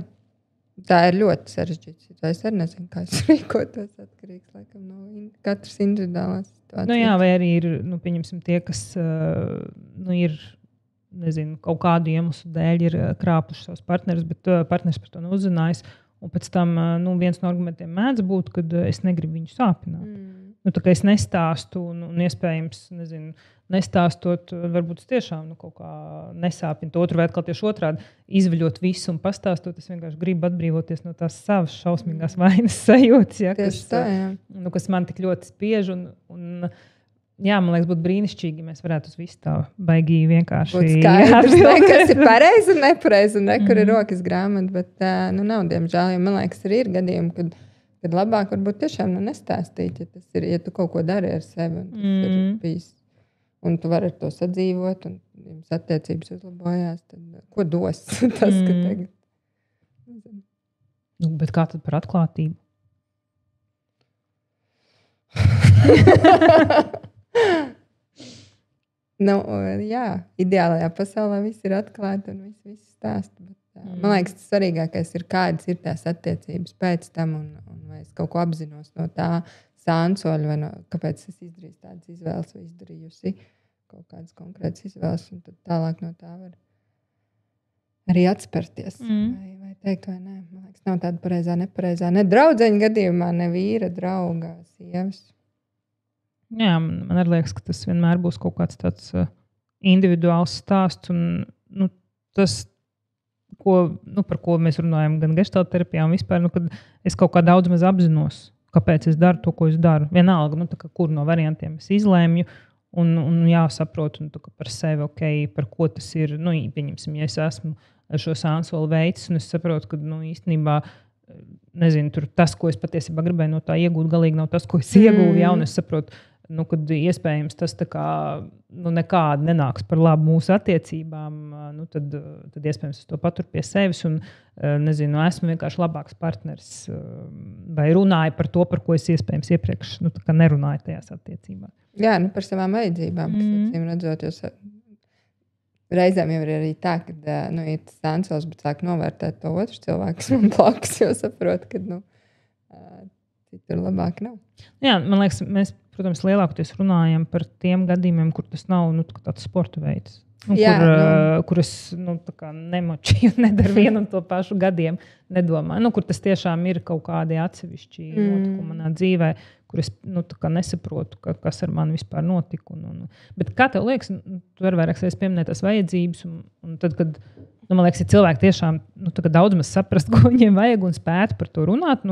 tā ir ļoti sarežģīta situācija. Es arī nezinu, kā es rīkotos, atkarīgs laikam no katras individuālās situācijas. Vai arī ir, pieņemsim, tie, kas ir, nezinu, kaut kādu iemeslu dēļ ir krāpuši savus partnerus, bet partneris par to nav uzzinājis. Un pēc tam viens no argumentiem mēdz būt, kad es negribu viņu sāpināt. Tā kā es nestāstu un iespējams, nezinu, nestāstot, varbūt es tiešām kaut kā nesāpinu otru, vai atkal tieši otrādi izveļot visu un pastāstot. Es vienkārši gribu atbrīvoties no tās savas šausmīgās vainas sajūtas, ja, kas man tik ļoti spiež. Jā, man liekas, būtu brīnišķīgi, ja mēs varētu uz visu tā baigi vienkārši skaidrs, kas ir pareizi un nepareizi, un kur ir rokas grāmata, bet nav, diemžēl, jo man liekas, arī ir gadījumi, kad labāk varbūt tiešām nestāstīt, ja tu kaut ko dari ar sevi, un tas ir bijis, un tu vari ar to sadzīvot, un jums attiecības uzlabojās, tad ko dos tas, ka tagad? Bet kā tad par atklātību? Jā, ideālajā pasaulē viss ir atklāti un viss stāsta. Man liekas, tas svarīgākais ir, kādas ir tās attiecības pēc tam, un vai es kaut ko apzinos no tā sānsoļa, vai kāpēc es izdarīju tādas izvēles, vai izdarījusi kaut kādas konkrētas izvēles, un tad tālāk no tā var arī atspērties. Vai teikt, vai nē. Man liekas, nav tāda pareizā, nepareizā. Ne draudzeņa gadījumā, ne vīra, drauga, sievas. Jā, man arī liekas, ka tas vienmēr būs kaut kāds tāds individuāls stāsts. Un, tas, par ko mēs runājam gan gestalt terapijā un vispār, kad es kaut kā daudz maz apzinos, kāpēc es daru to, ko es daru. Vienalga, kur no variantiem es izlēmju un jāsaprot par sevi, par ko tas ir. Pieņemsim, ja es esmu šo sānsoli veicis un es saprotu, ka īstenībā nezinu, tas, ko es patiesībā gribēju no tā iegūt, galīgi nav tas, ko es ieguvu. Ja, un es saprotu, kad iespējams tas nekādi nenāks par labu mūsu attiecībām, tad iespējams es to paturu pie sevis un nezinu, esmu vienkārši labāks partneris vai runāju par to, par ko es iespējams iepriekš nerunāju tajās attiecībās. Jā, par savām vajadzībām, kas acīm redzot, jo reizēm jau ir arī tā, ka ir tas sānsols, bet sāk novērtēt to otru cilvēku, kas man blakus, jo saprot, ka citur labāk nav. Jā, man liekas, mēs, protams, lielākoties runājam par tiem gadījumiem, kur tas nav tāds sporta veids. Kur es nemočīju, nedaru vienu un to pašu gadiem, nedomāju. Kur tas tiešām ir kaut kādi atsevišķi notikumi manā dzīvē, kur es nesaprotu, kas ar mani vispār notika. Bet kā tev liekas, tu vari vairāk pieminēt tās vajadzības, un tad, kad man liekas, ja cilvēki tiešām daudz maz saprast, ko viņiem vajag un spētu par to runāt,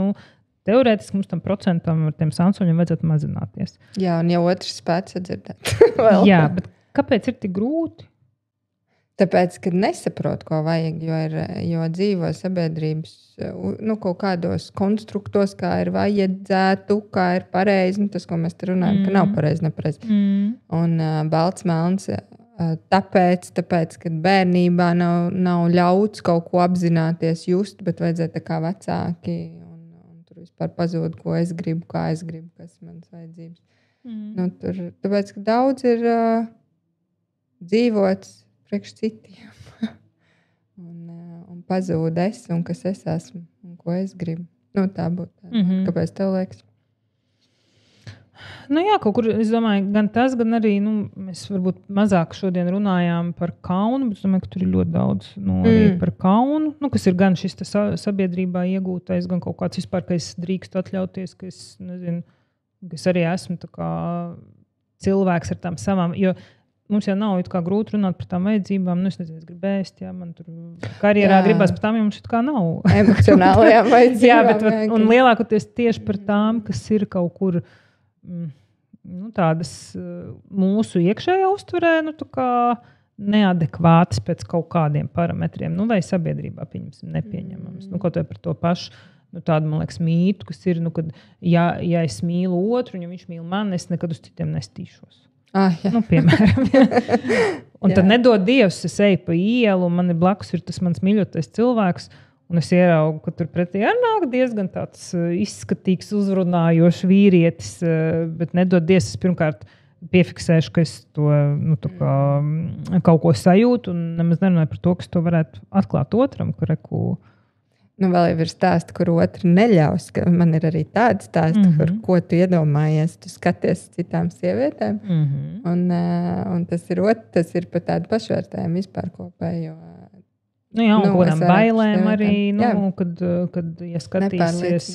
teorētiski mums tam procentam ar tiem sānsoļiem vajadzētu mazināties. Jā, un jau otrs spētu sadzirdēt. Jā, bet kāpēc ir tik grūti? Tāpēc, kad nesaprot, ko vajag, jo dzīvo sabiedrības kaut kādos konstruktos, kā ir vajadzētu, kā ir pareizi, tas, ko mēs te runājam, ka nav pareizi, nepareizi. Un balts melns, tāpēc, kad bērnībā nav ļauts kaut ko apzināties just, bet vajadzēja tā kā vecāki un tur vispār pazūd, ko es gribu, kā es gribu, kas ir manas vajadzības. Nu, tāpēc, ka daudz ir dzīvots priekš citiem. un pazūd es, un kas es esmu, un ko es gribu. Nu, tā būtu. Kāpēc tev liekas? Nu jā, kaut kur, es domāju, gan tas, gan arī, mēs varbūt mazāk šodien runājām par kaunu, bet es domāju, ka tur ir ļoti daudz arī par kaunu, kas ir gan šis sabiedrībā iegūtais, gan kaut kāds vispār, ka es drīkstu atļauties, ka es, nezinu, ka es arī esmu tā kā cilvēks ar tām savām, jo mums jau nav it kā grūti runāt par tām vajadzībām, es nezinu, es gribu ēst, man tur karjerā gribas par tām, jo mums it kā nav. Emocionālajām vajadzībām. Jā, bet un lielākoties tieši par tām, kas ir kaut kur tādas mūsu iekšējā uztverē, neadekvātas pēc kaut kādiem parametriem, vai sabiedrībā nepieņemams. Kaut vai par to pašu, tādu, man liekas, mītu, kas ir, kad ja es mīlu otru, un ja viņš mīl mani, es nekad uz citiem nestīšos. Piemēram. Un tad nedod Dievs, es eju pa ielu, un man ir blakus ir tas mans mīļotais cilvēks, un es ieraugu, ka tur pretī nāk diezgan tāds izskatīgs, uzrunājošs vīrietis, bet nedod Dievs, es pirmkārt piefiksēšu, ka es to kaut ko sajūtu, un nemaz nerunāju par to, ka es to varētu atklāt otram, ka reku. Vēl jau ir stāsti, kur otri neļaus, ka man ir arī tādi stāsti, kur ko tu iedomājies, tu skaties citām sievietēm, un tas ir pat tādu pašvērtējumu vispār kopējo. Un kādām bailēm arī, kad ja skatīsies,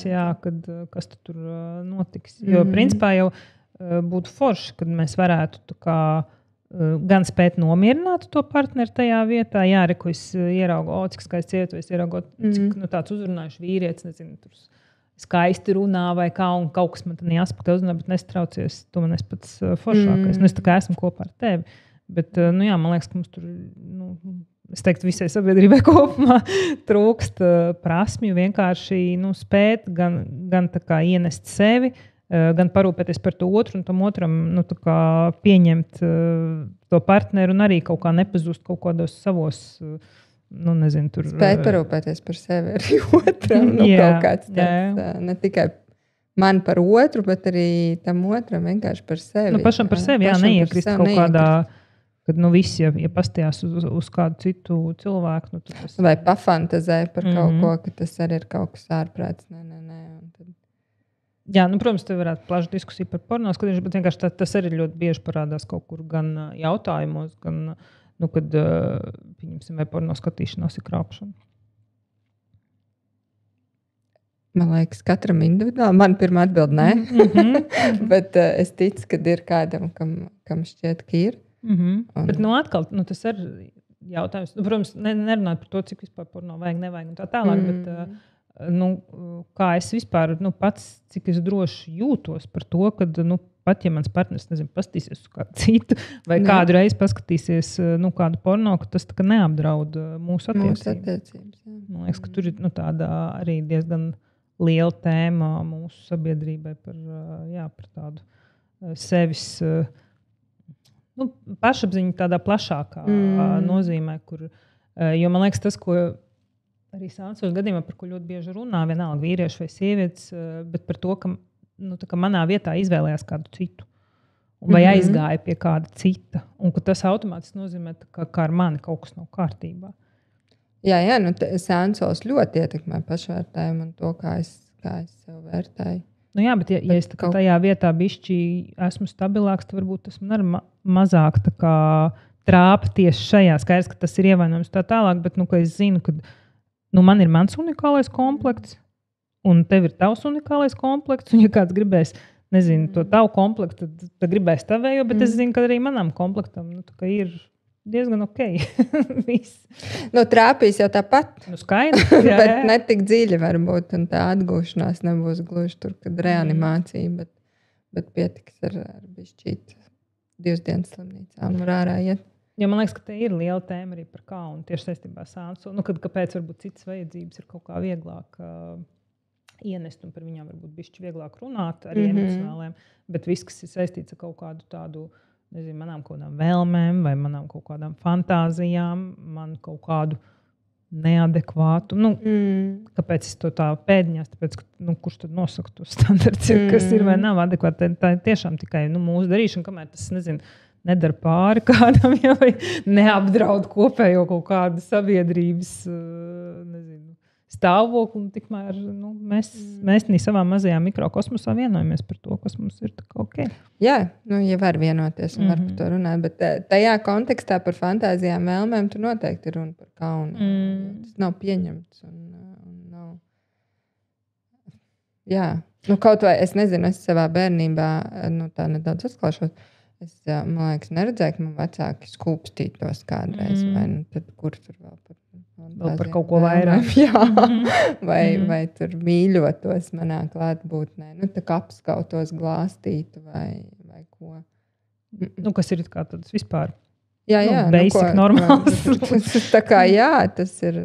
kas tur notiks. Jo, principā, jau būtu forši, kad mēs varētu gan spēt nomierināt to partneri tajā vietā. Jā, ko es ieraugu, cik skaisti sieviete, vai es ieraugu, cik tāds uzrunājuši vīrietis, nezinu, tur skaisti runā vai kā, un kaut kas man tādā aspektā uzrunā, bet nestraucies, to man es pats foršākais. Es tā kā esmu kopā ar tevi. Bet, man liekas, ka mums tur, es teiktu, visai sabiedrībai kopumā trūkst prasmju vienkārši spēt gan tā kā ienest sevi, gan parūpēties par to otru, un tam otram pieņemt to partneru un arī kaut kā nepazust kaut kādos savos, nezinu, tur. Spēt parūpēties par sevi arī otram, kaut kāds tāds, ne tikai man par otru, bet arī tam otram vienkārši par sevi. Pašam par sevi, neiekrist kaut kādā. Kad visi, ja pastījās uz kādu citu cilvēku. Tas... Vai pafantazē par kaut ko, ka tas arī ir kaut kas ārprāts. Nē. Tad... Jā, protams, te varētu plaša diskusija par porno skatīšanu, bet vienkārši tas arī ļoti bieži parādās kaut kur gan jautājumos, gan, kad, pieņemsim, vai porno skatīšanās ir krāpšana. Man liekas, katram individuāli. Man pirmā atbild nē. Bet es ticu, ka ir kādam, kam šķiet, ka ir. Bet atkal, tas ir jautājums. Protams, nerunāt par to, cik vispār porno vajag, nevajag un tā tālāk, bet kā es vispār pats, cik es droši jūtos par to, kad pat ja mans partneris, nezinu, paskatīsies uz kādu citu vai kādu reizi paskatīsies kādu porno, ka tas tā kā neapdraud mūsu attiecības. Man liekas, ka tur ir tāda arī diezgan liela tēma mūsu sabiedrībai par tādu sevis pašapziņu tādā plašākā nozīmē, jo man liekas tas, ko arī Sansos gadījumā, par ko ļoti bieži runā, vienalga vīrieši vai sievietes, bet par to, ka manā vietā izvēlējās kādu citu vai aizgāja pie kāda cita, un ka tas automātiski nozīmē, ka ar mani kaut kas nav kārtībā. Jā, Sansos ļoti ietekmē pašvērtējumu un to, kā es sev vērtēju. Jā, bet ja es tajā vietā bišķi esmu stabilāks, tad varbūt tas man arī mazāk trāpa tieši šajā. Skaidrs, ka tas ir ievainojums tā tālāk, bet ka es zinu, ka man ir mans unikālais komplekts, un tev ir tavs unikālais komplekts, un ja kāds gribēs, nezinu, to tavu komplektu, tad gribēs tavējo, bet es zinu, ka arī manam komplektam ir diezgan ok. Trāpīs jau tāpat. Skaidrs. Bet ne tik dziļi varbūt, un tā atgūšanās nebūs gluži tur, kad reanimācija, bet pietiks ar bišķīt 2 dienas slimnīcā un var ārā iet. Jo man liekas, ka te ir liela tēma arī par kaunu, tieši saistībā Sansu. Kāpēc varbūt citas vajadzības ir kaut kā vieglāk ienest, un par viņām varbūt bišķi vieglāk runāt, arī emocionāliem, bet viss, kas ir saistīts ar kaut kādu tādu, nezinu, manām kaut kādām vēlmēm vai manām kaut kādām fantāzijām, man kaut kādu, neadekvātu. Kāpēc es to tā pēdiņās? Tāpēc, ka, kurš tad nosaka to standarts, kas ir vai nav adekvāti? Tā ir tiešām tikai mūsu darīšana, kamēr tas, nedara pāri kādam, vai neapdraud kopējo kaut kādu sabiedrības, stāvokli, un tikmēr mēs savā mazajā mikrokosmosā vienojamies par to, kas mums ir ok. Jā, ja var vienoties un var par to runāt, bet tajā kontekstā par fantāzijām vēlmēm tur noteikti ir runa par kaunu. Tas nav pieņemts un nav. Jā, kaut vai es nezinu, es savā bērnībā, tā nedaudz atklāšos, es, man liekas, neredzēju, ka man vecāki skūpstītos kādreiz, vai tad kur tur vēl par kaut ko vairāk. Jā, vai tur mīļotos manā klātbūtnē. Tā kā apskautos glāstītu vai ko. Kas ir kā tāds vispār basic normāls. Tā kā tas ir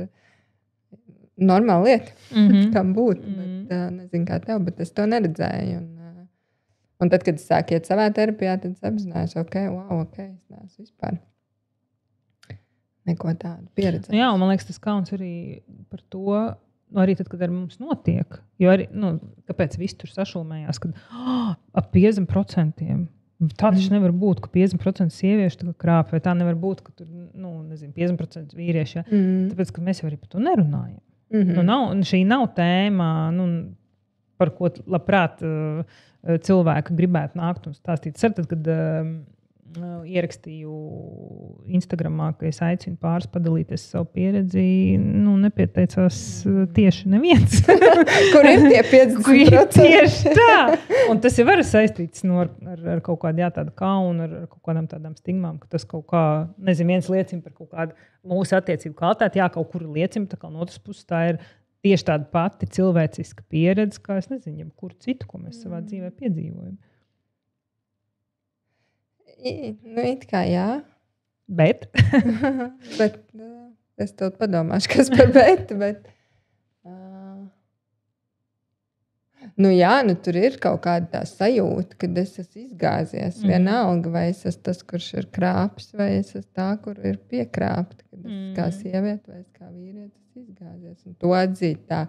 normāla lieta, kam būt. Bet, nezinu kā tev, bet es to neredzēju. Un tad, kad es sāku iet savā terapijā, tad es apzinājos, es neesmu vispār neko tādu pieredzējis. Jā, un man liekas, tas kauns arī par to, arī tad, kad ar mums notiek. Jo arī, kāpēc viss tur sašulmējās, kad ap 50%. Tā taču nevar būt, ka 50% sieviešu krāp, vai tā nevar būt, ka tur, 50% vīrieši. Tāpēc, ka mēs jau arī par to nerunājam. Šī nav tēma, par ko labprāt cilvēki gribētu nākt un stāstīt. Tad, kad ierakstīju Instagramā, ka es aicinu pāris padalīties savu pieredzi, nepieteicās tieši neviens. Kur ir tie 50%? Tieši tā. Un tas jau var saistīts ar kaut kādu tādu kaunu, ar kaut kādām tādām stigmām, ka tas kaut kā, viens liecina par kaut kādu mūsu attiecību kvalitāti, kaut kur liecina, tā kā no otras puses tā ir tieši tāda pati cilvēciska pieredze, kā es nezinu, kur citu, ko mēs savā dzīvē piedzīvojam. It kā jā. Bet? Bet es tev padomāšu, kas par bet. Tur ir kaut kāda tā sajūta, kad es esmu izgāzies. Vienalga, vai es esmu tas, kurš ir krāpis, vai es esmu tā, kur ir piekrāpta. Kad es kā sieviete vai kā vīrietis izgāzies. Un to atzīt tā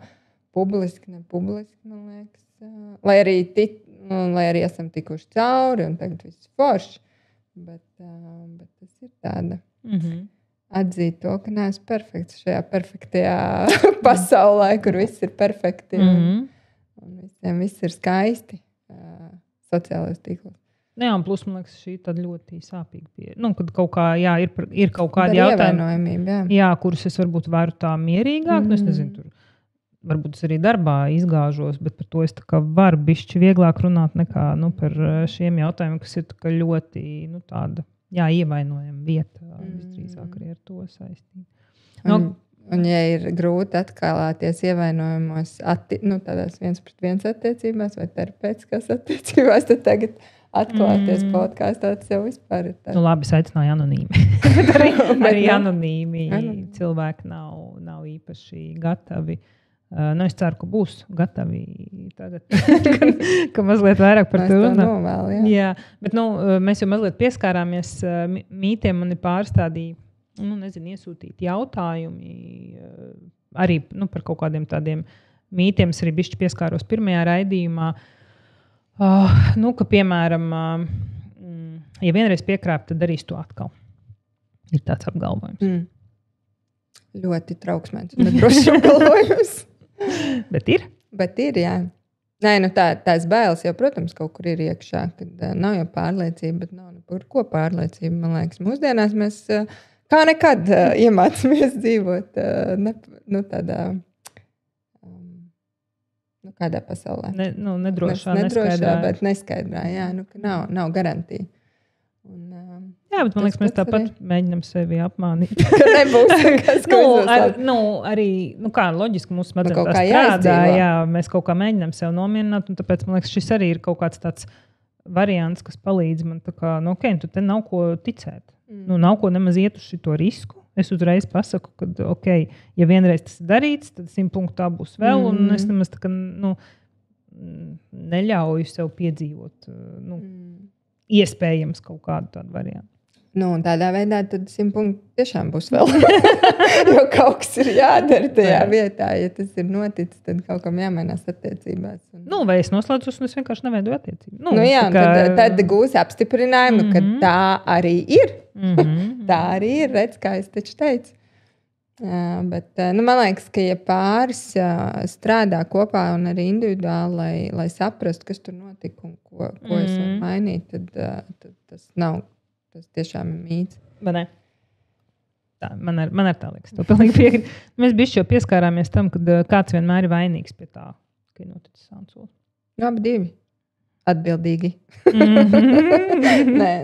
publiski, nepubliski, man liekas. Lai arī esam tikuši cauri un tagad viss forši. Bet tas ir tāda atzīt to, ka neesmu perfekts šajā perfektajā pasaulē, kur viss ir perfekti un visiem viss ir skaisti sociālajos tīklos. Jā, un plus, man liekas, šī tāda ļoti sāpīga pieredze. Kad kaut kā, ir kaut kādi jautājumi, kurus es varbūt varu tā mierīgāk, es nezinu, tur varbūt es arī darbā izgāžos, bet par to es tā kā varu bišķi vieglāk runāt nekā par šiem jautājumiem, kas ir tā kā ļoti tāda, ievainojama vieta. Visdrīzāk arī ar to saistīt. Un ja ir grūti atklāties ievainojumos, tādās 1-pret-1 attiecībās vai terapeitiskās attiecībās, tad tagad atklāties podkāstā, tas jau vispār ir tā. Labi, es aicināju anonīmi. arī anonīmi cilvēki nav īpaši gatavi. Es ceru, ka būs gatavi tagad, ka mazliet vairāk par to runāt. Jā, bet mēs jau mazliet pieskārāmies mītiem. Man ir pāris tādi, iesūtīti jautājumi arī par kaut kādiem tādiem mītiem. Es arī bišķi pieskāros pirmajā raidījumā. Ka, piemēram, ja vienreiz piekrāp, tad darīs to atkal. Ir tāds apgalvojums. Ļoti trauksmēns un nedrošs apgalvojums. Bet ir? Bet ir, jā. Nē, tās bailes jau, protams, kaut kur ir iekšā, kad nav jau pārliecība, bet nav par ko pārliecība. Man liekas, mūsdienās mēs kā nekad iemācāmies dzīvot tādā, kādā pasaulē. Nedrošā, bet neskaidrā, jā, ka nav garantija. Jā, bet man liekas, mēs tāpat mēģinām sevi apmānīt. Ka nebūs kas, ko arī, loģiski mūsu smadzenes tā strādā. Jā, mēs kaut kā mēģinām sevi nomierināt, un tāpēc, man liekas, šis arī ir kaut kāds tāds variants, kas palīdz man tā kā, tu te nav ko ticēt. Nav ko nemaz iet uz šito risku. Es uzreiz pasaku, ka, ja vienreiz tas ir darīts, tad 100 punktā būs vēl, un es nemaz tā kā, neļauju sev piedzīvot, iespējams kaut kādu tādu variantu. Nu, un tādā veidā tad 100 punkti tiešām būs vēl. Jo kaut kas ir jādara tajā vietā. Ja tas ir noticis, tad kaut kam jāmainās attiecībās. Nu, vai es noslēdzu, un es vienkārši neveidoju attiecību. Nu, jā, tad gūs apstiprinājumu, ka tā arī ir. Tā arī ir, redz, kā es taču teicu. Bet, man liekas, ka ja pāris strādā kopā un arī individuāli, lai saprastu, kas tur notika un ko es varu mainīt, tad tas nav. Tas tiešām ir mīts. Vai ne? Tā, man ar tā liekas. To pilnīgi piekrīt. Mēs bišķi jau pieskārāmies tam, kad kāds vienmēr ir vainīgs pie tā, ka ir noticis Sansols. Abi divi. Atbildīgi.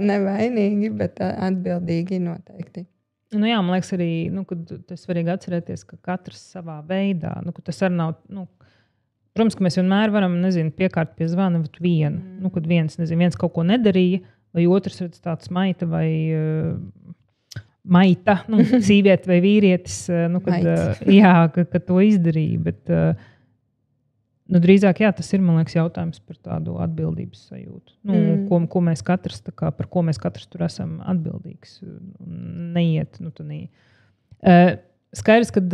Ne vainīgi, bet atbildīgi noteikti. Nu jā, man liekas arī, kad tas svarīgi atcerēties, ka katrs savā veidā, ka tas arī nav, protams, ka mēs vienmēr varam, piekārt pie zvana vienu. Kad viens kaut ko nedarīja, vai otrs redz tāds maita vai maita, sīviete vai vīrietis, kad to izdarīja. Bet drīzāk, jā, tas ir, man liekas, jautājums par tādu atbildības sajūtu. Ko mēs katrs, par ko mēs katrs tur esam atbildīgs. Neiet, skaidrs, kad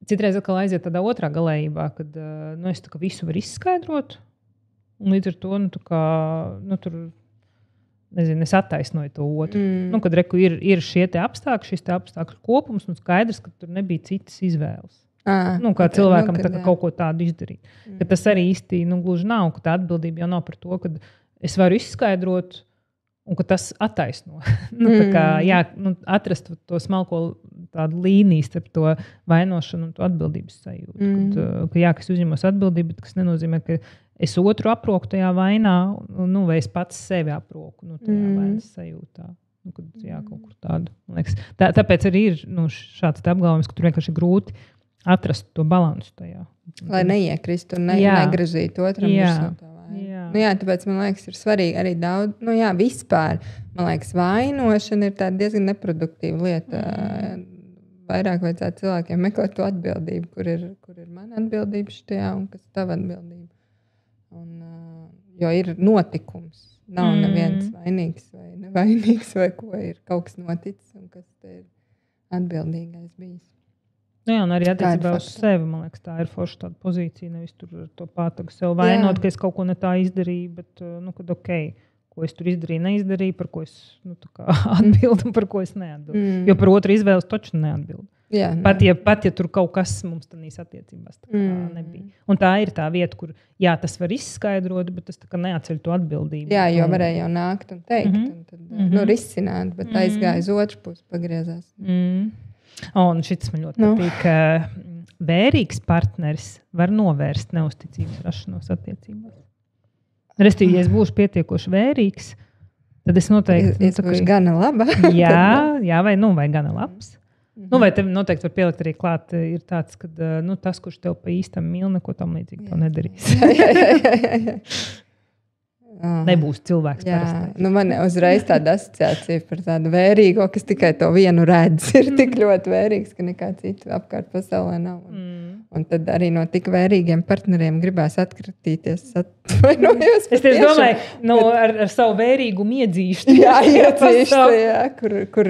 citreiz atkal aiziet tādā otrā galējībā, kad es visu varu izskaidrot. Un līdz ar to, es attaisnoju to otru. Kad ir šie te apstākļi, šis te apstākļu kopums, un skaidrs, ka tur nebija citas izvēles. Kā cilvēkam kaut ko tādu izdarīt. Ka tas arī īsti gluži nav, ka tā atbildība jau nav par to, ka es varu izskaidrot, un ka tas attaisno. Atrast to smalko tādu līniju starp to vainošanu un to atbildības sajūtu. Ka es uzņemos atbildību, bet tas nenozīmē, ka es otru aproku tajā vainā, vai es pats sevi aproku tajā vainas sajūtā. Kaut kur tādu. Tāpēc arī ir šāds apgalvojums, ka tur vienkārši ir grūti atrast to balansu tajā. Lai neiekristu un negrazītu otram virsū tā vaina. Tāpēc man liekas, ir svarīgi arī daudz, vispār, man liekas, vainošana ir tāda diezgan neproduktīva lieta. Vairāk vajadzētu cilvēkiem meklēt to atbildību, kur ir mana atbildība šajā un kas ir tava atbildība. Jo ir notikums. Nav neviens vainīgs vai nevainīgs vai ko ir kaut kas noticis un kas te ir atbildīgais bijis. Un arī attiecībā uz sevi, man liekas, tā ir forša tāda pozīcija, nevis tur to pātagu sev vainot, ka es kaut ko ne tā izdarīju, bet, kad ko es tur izdarīju, neizdarīju, par ko es atbildu un par ko es neatbildu. Jo par otru izvēles taču neatbildu. Pat ja tur kaut kas mums tādīs attiecībās nebija. Un tā ir tā vieta, kur tas var izskaidrot, bet tas neatceļ to atbildību. Jā, jo varēja jau nākt un teikt, un tad risināt, bet aizgāja uz otru pusi, pagriezās. Un šis man ļoti patīk. Vērīgs partneris var novērst neusticības rašanos attiecībās. Restīvi, ja es būšu pietiekoši vērīgs, tad es noteikti... Es būšu gana laba. jā, vai gana labs. Vai tev noteikti var pielikt arī klāt, ir tāds, ka tas, kurš tev pa īstam mīl, neko tam līdzīgi to nedarīs. Jā. Nebūs cilvēks parastais. Man uzreiz tāda asociācija par tādu vērīgo, kas tikai to vienu redz. Ir tik ļoti vērīgs, ka nekā citu apkārt pasaulē nav. Un tad arī no tik vērīgiem partneriem gribās atkritīties. Es domāju, ar savu vērīgumu iedzīštu. Iedzīštu, kur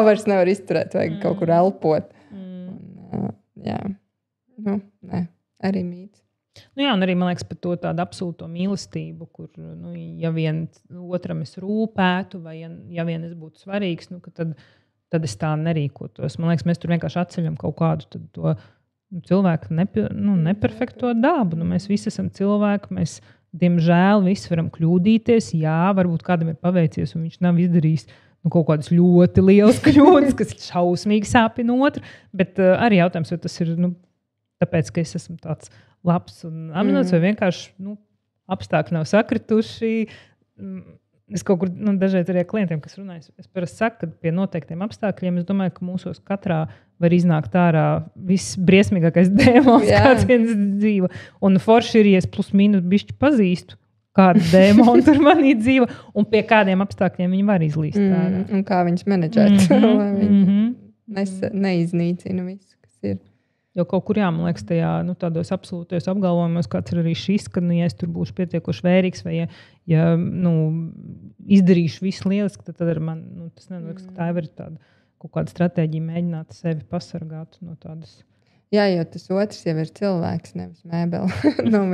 vairs nevar izturēt, vajag kaut kur elpot. Nē, arī mīts. Un arī, man liekas, par to tādu absolūto mīlestību, kur, ja vien otram es rūpētu, vai ja vien es būtu svarīgs, tad es tā nerīkotos. Man liekas, mēs tur vienkārši atceļam kaut kādu to cilvēku neperfekto dabu. Mēs visi esam cilvēki, mēs, diemžēl, visi varam kļūdīties. Jā, varbūt kādam ir paveicies, un viņš nav izdarījis kaut kādas ļoti lielas kļūdas, kas šausmīgi sāpina otru. Bet arī jautājums, vai tas ir tāpēc, ka es esmu tāds labs un apzināts, vai vienkārši apstākļi nav sakrituši. Es kaut kur dažreiz arī ar klientiem, kas runājas, es parasti saku, ka pie noteiktiem apstākļiem es domāju, ka mūsos katrā var iznākt ārā viss briesmīgākais dēmons, kāds viens dzīvo. Un forši ir, ja es plus mīnus bišķi pazīstu, kāda dēmona tur manī dzīvo, un pie kādiem apstākļiem viņi var izlīst ārā. Un kā viņus menedžēt, lai viņi neiznīcina visu, kas ir. Jo kaut kur, man liekas, tajā tādos absolūtajos apgalvojumos, kāds ir arī šis, ka, ja es tur būšu pietiekoši vērīgs vai ja izdarīšu visu lieliski, tad ar man, tas nenoliks, ka tā ir tāda kaut kāda stratēģija mēģināt sevi pasargāt no tādas. Jā, jo tas otrs jau ir cilvēks, nevis mēbele.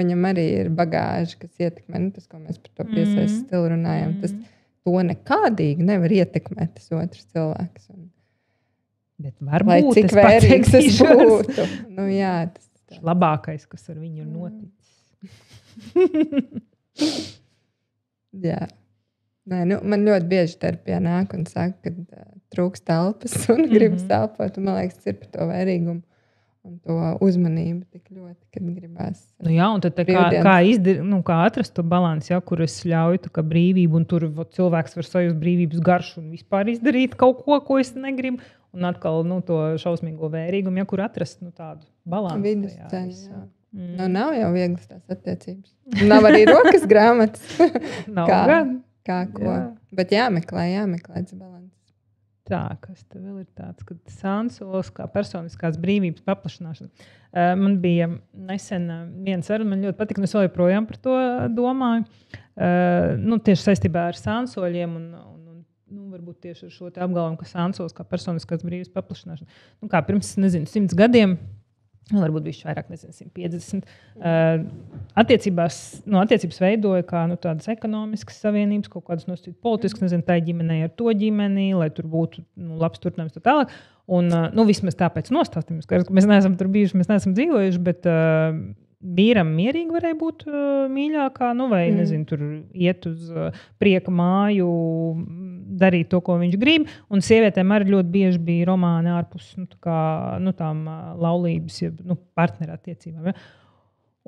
Viņam arī ir bagāža, kas ietekmē. Tas, ko mēs par to piesaistes stilu runājam, to nekādīgi nevar ietekmēt tas otrs cilvēks. Bet varbūt cik vērīgs tas būtu. Jā, tas labākais, kas ar viņu ir noticis. Jā. Nē, man ļoti bieži terapijā nāk un saka, ka trūkst telpas un gribas telpot. Un, man liekas, tas ir par to vērīgumu un to uzmanību tik ļoti, kad gribās. Jā, un tad kā atrast to balansi, kur es ļauju brīvību, un tur cilvēks var sajust brīvības garšu un vispār izdarīt kaut ko es negribu. Un atkal to šausmīgo vērīgumu, kur atrast tādu balansu. Vidusceļu, nav jau vieglas tās attiecības. Nav arī rokas grāmatas. Nav gan. Kā ko. Jā. Bet jāmeklē tas balans. Tā, kas te vēl ir tāds, kad Sansols kā personiskās brīvības paplašināšana. Man bija nesen viena saruna, man ļoti patika, un es vēl joprojām par to domāju. Tieši saistībā ar Sansoļiem un varbūt tieši ar šo te apgalvojumu, ka Sansols kā personiskās brīvības paplašināšana. Kā pirms, 100 gadiem, varbūt bišķi vairāk, 150. Attiecības veidoja kā tādas ekonomiskas savienības, kaut kādas politiskas, tai ģimenei ar to ģimeni, lai tur būtu labs turpinājums tā tālāk. Un vismaz tāpēc nostāstījumus, ka mēs neesam tur bijuši, mēs neesam dzīvojuši, bet vīram mierīgi varēja būt mīļākā, vai, tur iet uz prieka māju, darīt to, ko viņš grib. Un sievietēm arī ļoti bieži bija romāni ārpus tām laulības, partnerattiecībām. Ja?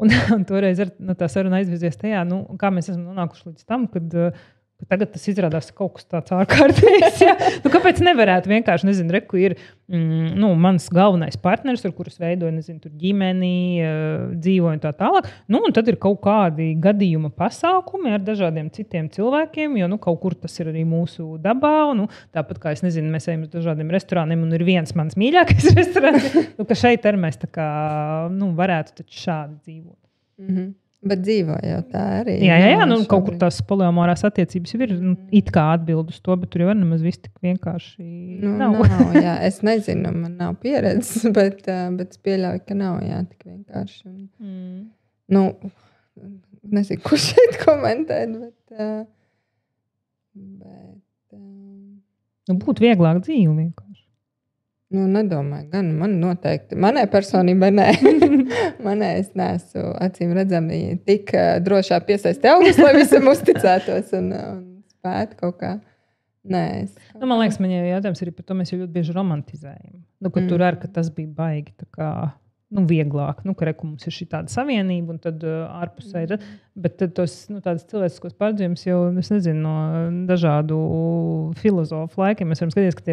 Un toreiz tā saruna aizvirzies tajā, kā mēs esam nonākuši līdz tam, kad tagad tas izrādās kaut kas tāds ārkārtējs. Ja? Kāpēc nevarētu vienkārši, reku ir mans galvenais partneris, ar kurus veidoju, tur ģimeni, dzīvoju un tā tālāk. Un tad ir kaut kādi gadījuma pasākumi ar dažādiem citiem cilvēkiem, jo kaut kur tas ir arī mūsu dabā. Un, tāpat kā mēs ejam uz dažādiem restorāniem un ir viens mans mīļākais restorāns, ka šeit arī mēs tā kā, varētu taču šādi dzīvot. Mhm. Bet dzīvo jau tā arī. Jā, kaut kur tās poliamorās attiecības ir it kā atbild uz to, bet tur jau nemaz viss tik vienkārši nav. Jā, es nezinu, man nav pieredzes, bet es pieļauju, ka nav tik vienkārši. Nezinu, ko šeit komentēt, bet būtu vieglāk dzīvi vienkārši. Nedomāju, gan man noteikti. Manai personībai nē. Manai es neesmu acīm redzami tik drošā piesaistē augus, lai visam uzticētos un spētu kaut kā. Nē. Man liekas, man jau jautājums arī par to, mēs jau ļoti bieži romantizējam. Ka tur arī, ka tas bija baigi tā kā vieglāk, ka mums ir šī tāda savienība un tad ārpusē. Bet tad tos tādas cilvēciskos pārdzīvumus jau, es nezinu, no dažādu filozofu laikiem mēs varam skatīties, ka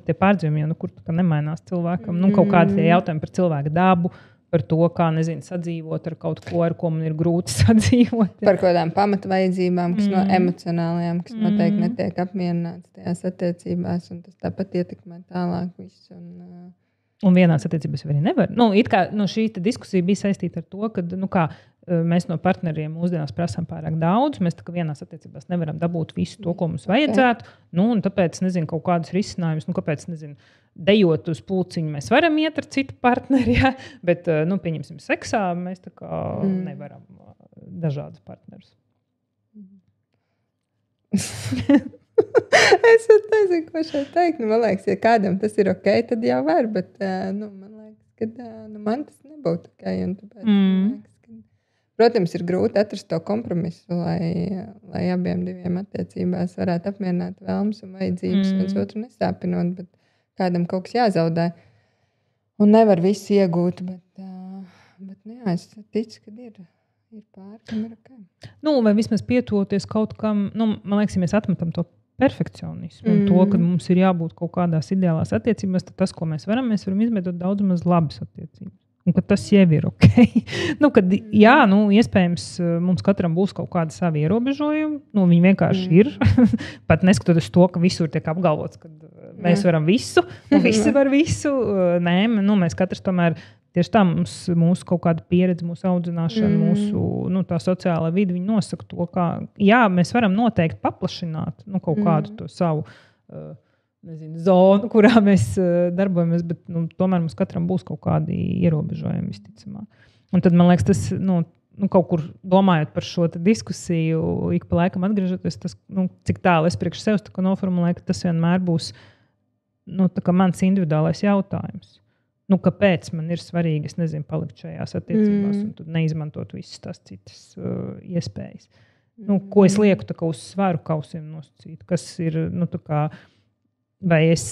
tie pārdzīvumi jau kur nemainās cilvēkam. Kaut kādi tie jautājumi par cilvēku dabu, par to, kā, sadzīvot ar kaut ko, ar ko man ir grūti sadzīvot. Par kaut kādām pamatvajadzībām, kas no emocionālajām, kas noteikti netiek apmierināts tajās attiecībās, un tas tāpat ietekmē tālāk visu. Un vienās attiecībās arī nevar. Šī diskusija bija saistīta ar to, ka mēs no partneriem mūsdienās prasām pārāk daudz. Mēs vienās attiecībās nevaram dabūt visu to, ko mums vajadzētu. Un tāpēc, kaut kādus risinājumus, kāpēc, dejot uz pulciņu mēs varam iet ar citu partneri, ja? Bet, pieņemsim, seksā mēs tā kā nevaram dažādus partnerus. Es nezinu, ko šeit teikt. Man liekas, ja kādam tas ir ok, tad jau var, bet man liekas, ka man tas nebūtu ok. Tāpēc, man liekas, ka, protams, ir grūti atrast to kompromisu, lai abiem diviem attiecībās varētu apmierināt vēlmes un vajadzības viens otru nesāpinot, bet kādam kaut kas jāzaudē. Un nevar visu iegūt, bet jā, es ticu, ka ir pāri, kam ir ok. Vai vismaz pietuvoties kaut kam, man liekas, ja mēs atmetam to perfekcionismu un to, ka mums ir jābūt kaut kādās ideālās attiecībās, tad tas, ko mēs varam izveidot daudz maz labas attiecības. Un ka tas jau ir ok. Iespējams, mums katram būs kaut kāda savi ierobežojumi. Viņi vienkārši ir. Pat neskatoties to, ka visur tiek apgalvots, ka mēs varam visu, un visi var visu. Nē, mēs katrs tomēr tieši tā mūsu kaut kāda pieredze, mūsu audzināšana, mūsu tā sociālā vide, viņi nosaka to, kā, jā, mēs varam noteikti paplašināt kaut kādu to savu zonu, kurā mēs darbojamies, bet tomēr mums katram būs kaut kādi ierobežojumi, visticamāk. Un tad, man liekas, tas, kaut kur domājot par šo diskusiju, ik pa laikam atgriežoties, tas, cik tālu es priekš sevis noformulēju, ka tas vienmēr būs mans individuālais jautājums. Kāpēc man ir svarīgi, es nezinu, palikt šajās attiecībās un tad neizmantot visas tās citas iespējas. Ko es lieku uz svaru kausiem nosacīt, kas ir, vai es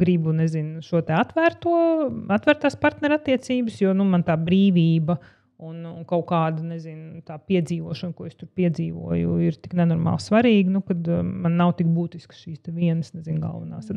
gribu, nezinu, šo te atvērtās partnerattiecības, jo man tā brīvība un kaut kāda, nezinu, tā piedzīvošana, ko es tur piedzīvoju, ir tik nenormāli svarīga, kad man nav tik būtisks šīs te vienas, nezinu, galvenās.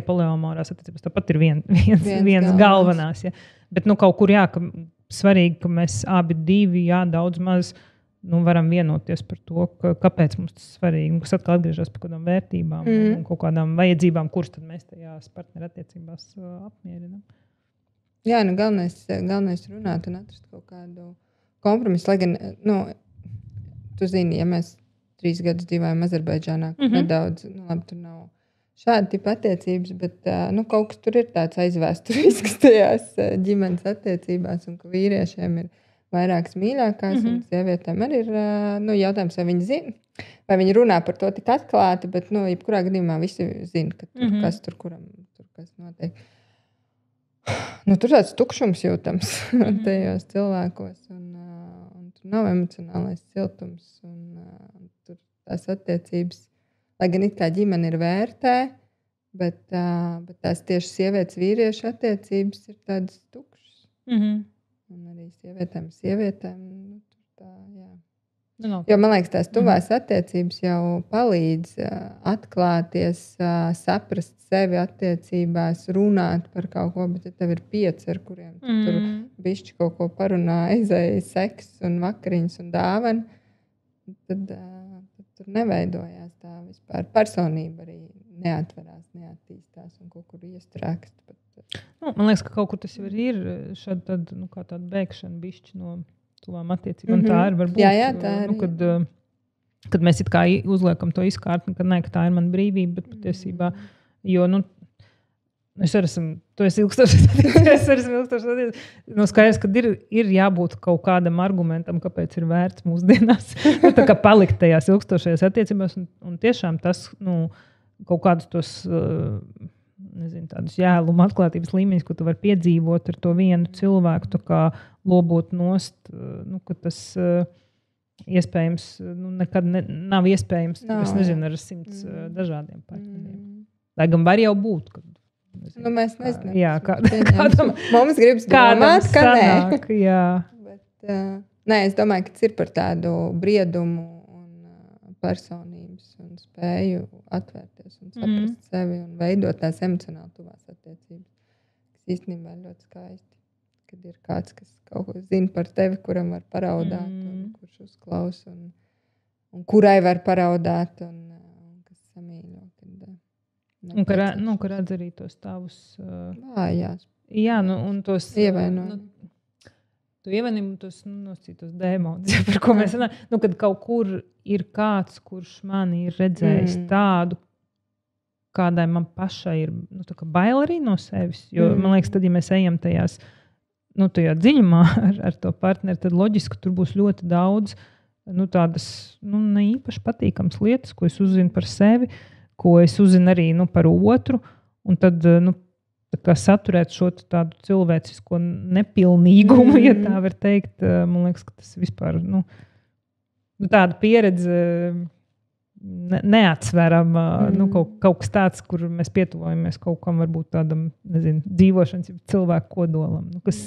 Poliamorās attiecības tāpat ir viens galvenās, ja. Bet kaut kur, jā, ka svarīgi, ka mēs abi divi, jā, daudz maz, varam vienoties par to, kāpēc mums tas svarīgi, kas atkal atgriežas pie kādām vērtībām un kaut kādām vajadzībām, kuras tad mēs tajās partnerattiecībās apmierinām. Jā, galvenais runāt un atrast kaut kādu kompromisu. Lai gan, tu zini, ja mēs 3 gadus dzīvojam Azerbaidžānā, nedaudz, labi, tur nav šāda tipa attiecības, bet kaut kas tur ir tāds aizvēsturisks tajās ģimenes attiecībās, un ka vīriešiem ir vairākas mīļākās, un sievietēm arī ir jautājums, vai viņi zina, vai viņi runā par to tik atklāti, bet, jebkurā gadījumā visi zina, ka tur kas tur, kuram tur kas notiek. Tur tāds tukšums jūtams tajos cilvēkos, un tur nav emocionālais siltums, un tur tās attiecības, lai gan it kā ģimene ir vērtē, bet tās tieši sievietes vīriešu attiecības ir tādas tukšas. Un arī sievietēm tā, jā. Jo, man liekas, tās tuvās attiecības jau palīdz atklāties, saprast sevi attiecībās, runāt par kaut ko, bet ja tev ir 5, ar kuriem tu tur bišķi kaut ko parunā, aizēja seks un vakariņas un dāvana, tad tur neveidojās tā vispār. Personība arī neatverās, neattīstās un kaut kur iestrēgst. Man liekas, ka kaut kur tas jau ir šāda tāda bēgšana bišķi no tuvām attiecībām. Tā ir varbūt, jā, tā ir. Kad mēs it kā uzliekam to izkārtni, ka tā ir mana brīvība, bet patiesībā, jo, es arī esmu, tu esi ilgstošs, skaidrs, ka ir jābūt kaut kādam argumentam, kāpēc ir vērts mūsdienās, tā kā palikt tajās ilgstošajās attiecībās, un tiešām tas, kaut kādus tos, nezinu, tādus jēluma atklātības līmeņus, ko tu vari piedzīvot ar to vienu cilvēku, tā kā lobot nost, ka tas iespējams, nekad nav iespējams, es nezinu, ar 100 dažādiem partneriem. Lai gan var jau būt, kad mēs nezinām. Jā, mums gribas domāt, ka sanāk, nē. Jā. Bet, es domāju, ka tas ir par tādu briedumu un personības un spēju atvērties un saprast sevi un veidot tās emocionāli tuvās attiecības. Tas īstenībā ir ļoti skaisti, kad ir kāds, kas kaut ko zina par tevi, kuram var paraudāt, un kurš uzklaus, un kurai var paraudāt, un kas samīļo. Ka redz arī tos tavus vājās. Jā, un tos ievainojumi. Tu ievainojumi tos dēmonus, par ko mēs runājam. Kad kaut kur ir kāds, kurš mani ir redzējis tādu, kādai man pašai ir bail arī no sevis. Jo, man liekas, tad, ja mēs ejam tajā dziļumā ar to partneri, tad loģiski tur būs ļoti daudz tādas ne īpaši patīkams lietas, ko es uzzinu par sevi, ko es uzzinu arī par otru, un tad kā saturēt šo tādu cilvēcisko nepilnīgumu, ja tā var teikt. Man liekas, ka tas vispār tāda pieredze neatsverama, kaut kas tāds, kur mēs pietuvojamies kaut kam varbūt tādam, nezinu, dzīvošanas cilvēku kodolam, kas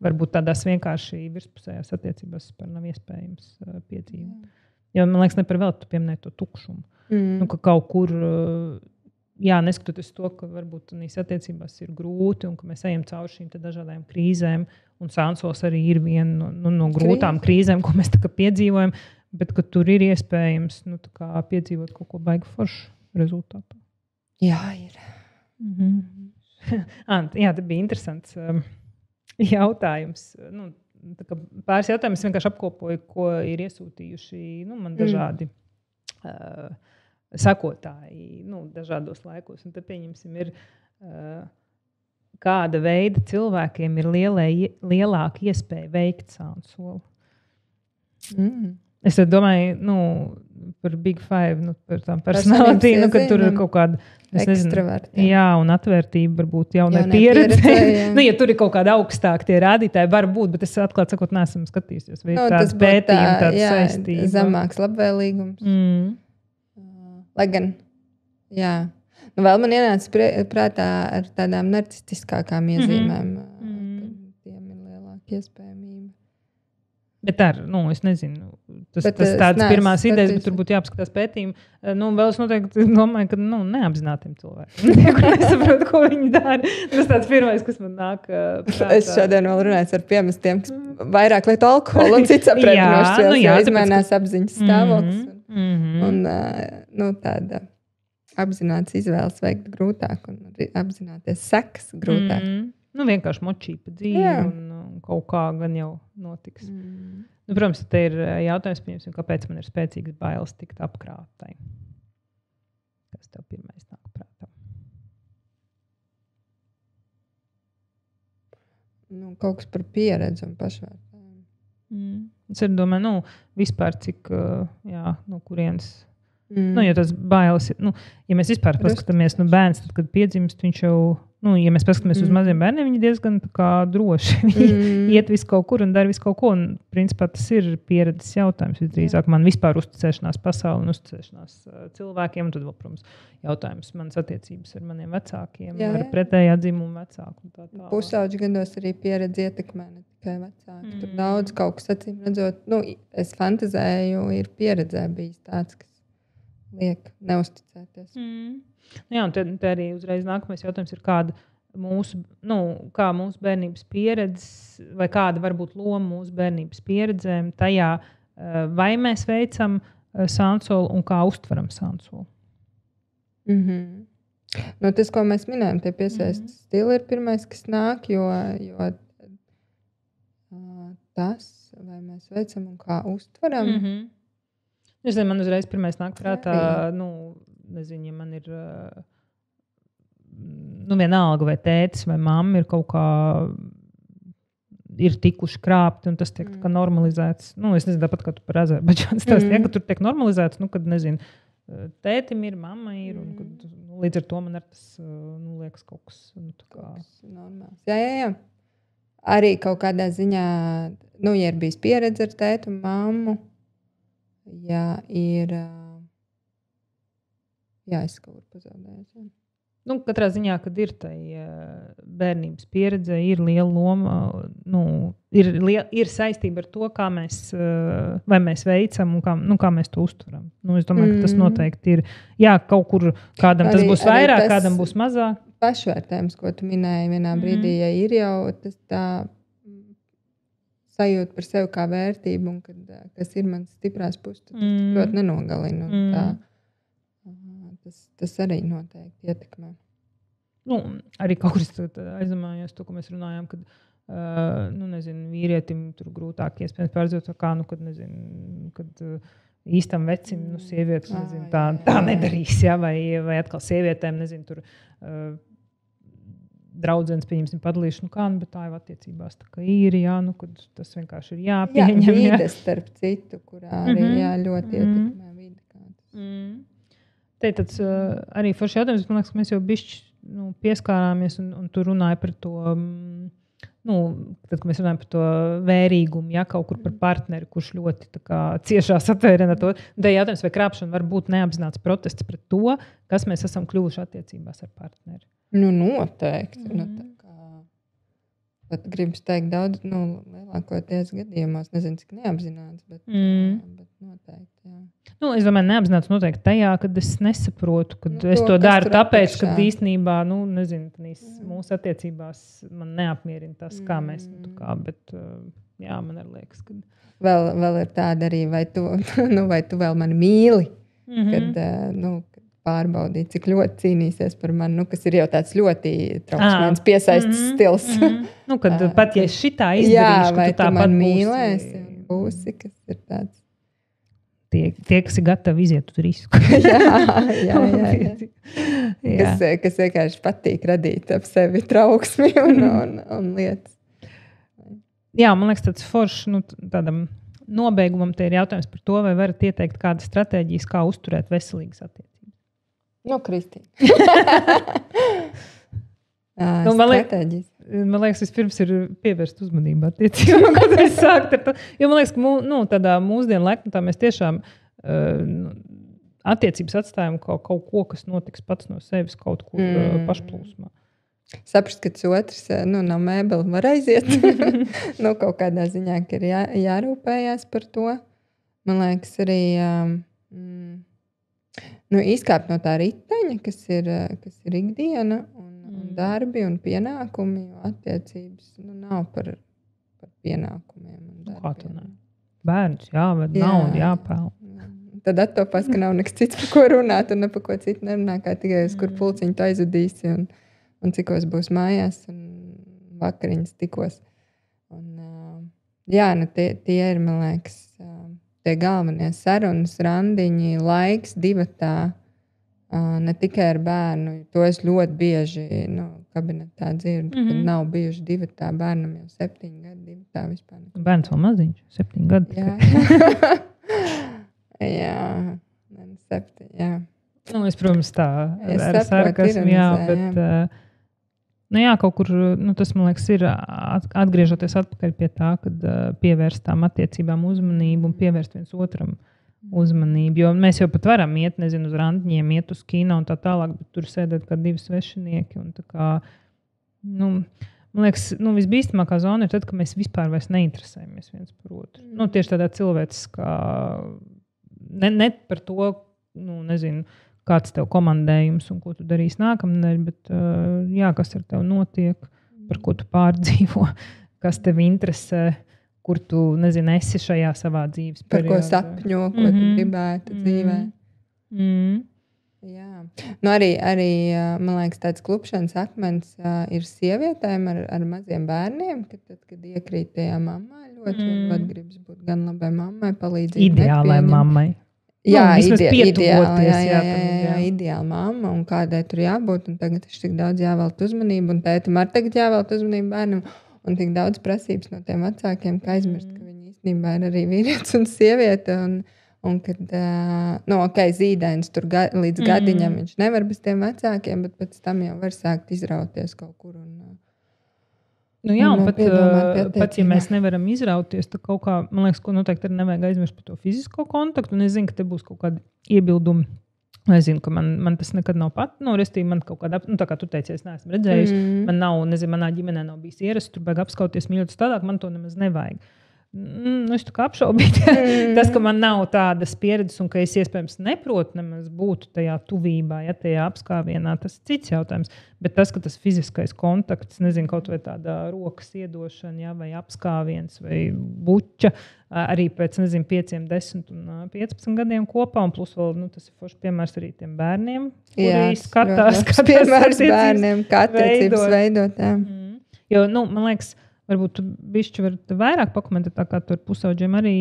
varbūt tādās vienkārši virspusējās attiecībās vispār nav iespējams piedzīvot. Jo, man liekas, ne par vēl tu pieminēji to tukšumu. Ka kaut kur, neskatoties to, ka varbūt tādās attiecībās ir grūti un ka mēs ejam cauri šīm dažādām krīzēm, un Sansos arī ir viena no grūtām krīzēm, ko mēs tā kā piedzīvojam, bet ka tur ir iespējams piedzīvot kaut ko baigi foršu rezultātā. Jā, ir. Jā, tas bija interesants jautājums. Pāris jautājumus vienkārši apkopoju, ko ir iesūtījuši man dažādi sakotāji dažādos laikos. Un te pieņemsim, ir kāda veida cilvēkiem ir lielāka iespēja veikt sānsoli. Es domāju, par Big Five, par tām personalitīm, kad tur ir kaut kāda ekstraverti. Jā, un atvērtība varbūt jaunai pieredzē. Ja tur ir kaut kāda augstāka tie rādītāji, var būt, bet es atklāt sakot, neesmu skatījusies. Vai tāds pētījumi, tāds saistība. Zemāks labvēlīgums. Lai gan, jā. Vēl man ienāca prātā ar tādām narcistiskākām iezīmēm. Tiem ir lielāka iespējamība. Bet es nezinu, tas tādas pirmās idejas, bet tur būtu jāpaskatās pētījumi. Vēl es noteikti domāju, ka neapzinātiem cilvēkiem. Kur nesaprotu, ko viņi dara. Tas tāds pirmais, kas man nāk prātā. Es šodien vēl runāju ar piemestiem, kas vairāk lieto alkoholu un cits aprēķinošs, jo izmainās apziņas stāvoklis. Un tāda apzināts izvēles veikt grūtāk un apzināties sekas grūtāk. Vienkārši močī pa dzīvi un kaut kā gan jau notiks. Protams, te ir jautājums, pieņemsim, kāpēc man ir spēcīgas bailes tikt apkrātai. Kas tev pirmais nāk prātā? Kaut kas par pieredzi un pašvērtējumu. Es arī domāju, vispār cik, no kurienes... Ja tas bailes, ja mēs vispār paskatāmies bērns, tad, kad piedzimst, viņš jau, ja mēs paskatāmies uz maziem bērniem, viņi diezgan tā kā droši. Viņi iet visu kaut kur un dara visu kaut ko, un principā tas ir pieredzes jautājums. Visdrīzāk man vispār uzticēšanās pasauli un uzticēšanās cilvēkiem, un tad vēl, protams, jautājums manas attiecības ar maniem vecākiem, ar pretējā dzimuma vecāku. Pusauģu gados arī pieredze ietekmē, ne tikai vecāki. Tur daudz kaut kas acīm redzot, es fantazēju, ir pieredzē bijis tāds, kas liek neusticēties. Jā, un te arī uzreiz nākamais jautājums ir, kāda kā mūsu bērnības pieredze, vai kāda var būt loma mūsu bērnības pieredzēm tajā, vai mēs veicam sānsoli un kā uztveram sānsoli. Tas, ko mēs minējam, tie piesaistes stili ir pirmais, kas nāk, jo tas, vai mēs veicam un kā uztveram, Es nezinu, man uzreiz pirmais nāk prātā, nezinu, ja man ir vienalga vai tētis vai mamma ir kaut kā ir tikuši krāpti un tas tiek tā kā normalizēts. Es nezinu, tāpat kā tu par Azerbaidžānu stāstīji, ka tur tiek normalizēts, kad, nezinu, tētim ir, mamma ir un kad, līdz ar to man ar tas liekas kaut kas normāls. Jā. Arī kaut kādā ziņā, ja ir bijis pieredze ar tētu un mammu, jā, ir es kaut kur pazaudēju. Katrā ziņā, kad ir tai bērnības pieredze, ir liela loma, ir saistība ar to, kā mēs, vai mēs veicam un kā mēs to uztveram. Es domāju, ka tas noteikti ir, kaut kur kādam tas būs vairāk, kādam būs mazāk. Pašvērtējums, ko tu minēji vienā brīdī, ja ir jau tas tā sajūta par sevi kā vērtību, un kas ir mans stiprās puses, tas ļoti nenogalina. Tas arī noteikti ietekmē. Arī kaut kur aizdomājos to, ko mēs runājām, kad, vīrietim tur grūtāk iespējams pārdzīvot, kad īstam vecim, sievietes, tā nedarīs, vai atkal sievietēm, tur draudzenes, pieņemsim, padalīšanu, bet tā jau attiecībās tā kā ir, kad tas vienkārši ir jāpieņem. Jā, vīdes starp citu, kurā arī ļoti ietekmē vīdi. Te tāds arī forši jautājums, man liekas, ka mēs jau bišķi pieskārāmies un tu runāji par to, tad, kad mēs runājam par to vērīgumu, kaut kur par partneri, kurš ļoti tā kā ciešā sapērina to. Te jautājums, vai krāpšana var būt neapzināts protests pret to, kas mēs esam kļuvuši attiecībās ar partneri. Noteikti. Pat gribas teikt daudz, lielākoties gadījumos, nezinu, cik neapzināts, bet noteikti, jā. Es domāju, neapzināts noteikti tajā, kad es nesaprotu, kad es to daru tāpēc, ka īstenībā, mūsu attiecībās man neapmierina tas, kā mēs, bet, man arī liekas, ka... Vēl ir tāda arī, vai tu vēl mani mīli, kad pārbaudīt, cik ļoti cīnīsies par mani, kas ir jau tāds ļoti trauksmīgs piesaistes stils. Nu, kad pat ja šitā izdarīšu, vai tu tāpat mīlēsi un būsi, kas ir tāds. Tie, kas ir gatavi iziet uz risku. jā. Kas vienkārši patīk radīt ap sevi trauksmi un lietas. Jā, man liekas, tāds foršs, tādam nobeigumam te ir jautājums par to, vai varat ieteikt kādas stratēģijas, kā uzturēt veselīgas attiecības. Stratēģijas. Man liekas, vispirms ir pievērst uzmanību attiecībām, kad es sāktu ar to. Jo man liekas, ka tādā mūsdienu laikmetā mēs tiešām attiecības atstājam kaut ko, kas notiks pats no sevis kaut kur pašplūsmā. Saprast, ka tas otrs nav mēbeli, var aiziet. Kaut kādā ziņā ir jārūpējās par to. Man liekas, arī izkāpt no tā riteņa, kas ir ikdiena un darbi un pienākumi, jo attiecības nav par pienākumiem. Kā tu ne? Bērns jāved, naudu jāpelna. Tad attopās, ka nav nekas cits, par ko runāt un ne par ko citu nerunā, kā tikai uz kur pulciņu tu aizudīsi un cikos būs mājās un vakariņas tikos. Tie ir, man liekas, tie galvenie sarunas, randiņi, laiks, divatā. Ne tikai ar bērnu, to es ļoti bieži kabinetā dzirdu, kad nav bijuši divatā, bērnam jau 7 gadi divatā vispār. Bērns vēl maziņš, 7 gadi. Jā, 7, jā. Es, protams, tā ar sarkasmu, bet kaut kur, tas, man liekas, ir atgriežoties atpakaļ pie tā, kad pievērst tām attiecībām uzmanību un pievērst viens otram uzmanību, jo mēs jau pat varam iet, nezinu, uz randiņiem, iet uz kino un tā tālāk, bet tur sēdēt kā 2 svešinieki un tā kā, man liekas, visbīstamākā zona ir tad, ka mēs vispār vairs neinteresējamies viens par otru. Tieši tādā cilvēciskā, ne par to, nezinu, kāds tev komandējums un ko tu darīsi nākamnedēļ, bet kas ar tev notiek, par ko tu pārdzīvo, kas tev interesē, kur tu, nezinu, esi šajā savā dzīves periodā. Par ko sapņo, ko tu gribētu dzīvē. Jā. Arī, man liekas, tāds klupšanas akmens ir sievietēm ar maziem bērniem, kad iekrīt tajā mammā ļoti gribas būt gan labai mammai, palīdzīt. Ideālai mammai. Jā, ideāla mamma un kādai tur jābūt. Un tagad ir tik daudz jāvēlt uzmanību un tētim ar tagad jāvēlt uzmanību bērnam. Un tik daudz prasības no tiem vecākiem, ka aizmirst, ka viņi īstenībā ir arī vīrietis un sieviete. Un kad, zīdainis tur līdz gadiņam viņš nevar bez tiem vecākiem, bet pēc tam jau var sākt izrauties kaut kur. Un pat ja mēs nevaram izrauties, tad kaut kā, man liekas, ko noteikti arī nevajag aizmirst par to fizisko kontaktu. Un es zinu, ka te būs kaut kādi iebildumi. Es zinu, ka man tas nekad nav pat, restīvi man kaut kādā, tā kā tu teici, es neesmu redzējusi, man nav, nezinu, manā ģimenē nav bijis ierasts, tur vajag apskauties mīļoties tādāk, man to nemaz nevajag. Es tā kā apšaubīju. Tas, ka man nav tādas pieredzes un ka es iespējams neprotu nemaz būt tajā tuvībā, tajā apskāvienā, tas ir cits jautājums. Bet tas, ka tas fiziskais kontakts, nezinu, kaut vai tāda rokas iedošana, vai apskāviens, vai buča, arī pēc, nezinu, 5, 10 un 15 gadiem kopā, un plus vēl, tas ir foršs piemērs arī tiem bērniem, kuri skatās piemērs bērniem, kā attiecības veidot. Jo, man liekas, varbūt tu bišķi var vairāk pakomentēt, tā kā tu ar pusauģiem arī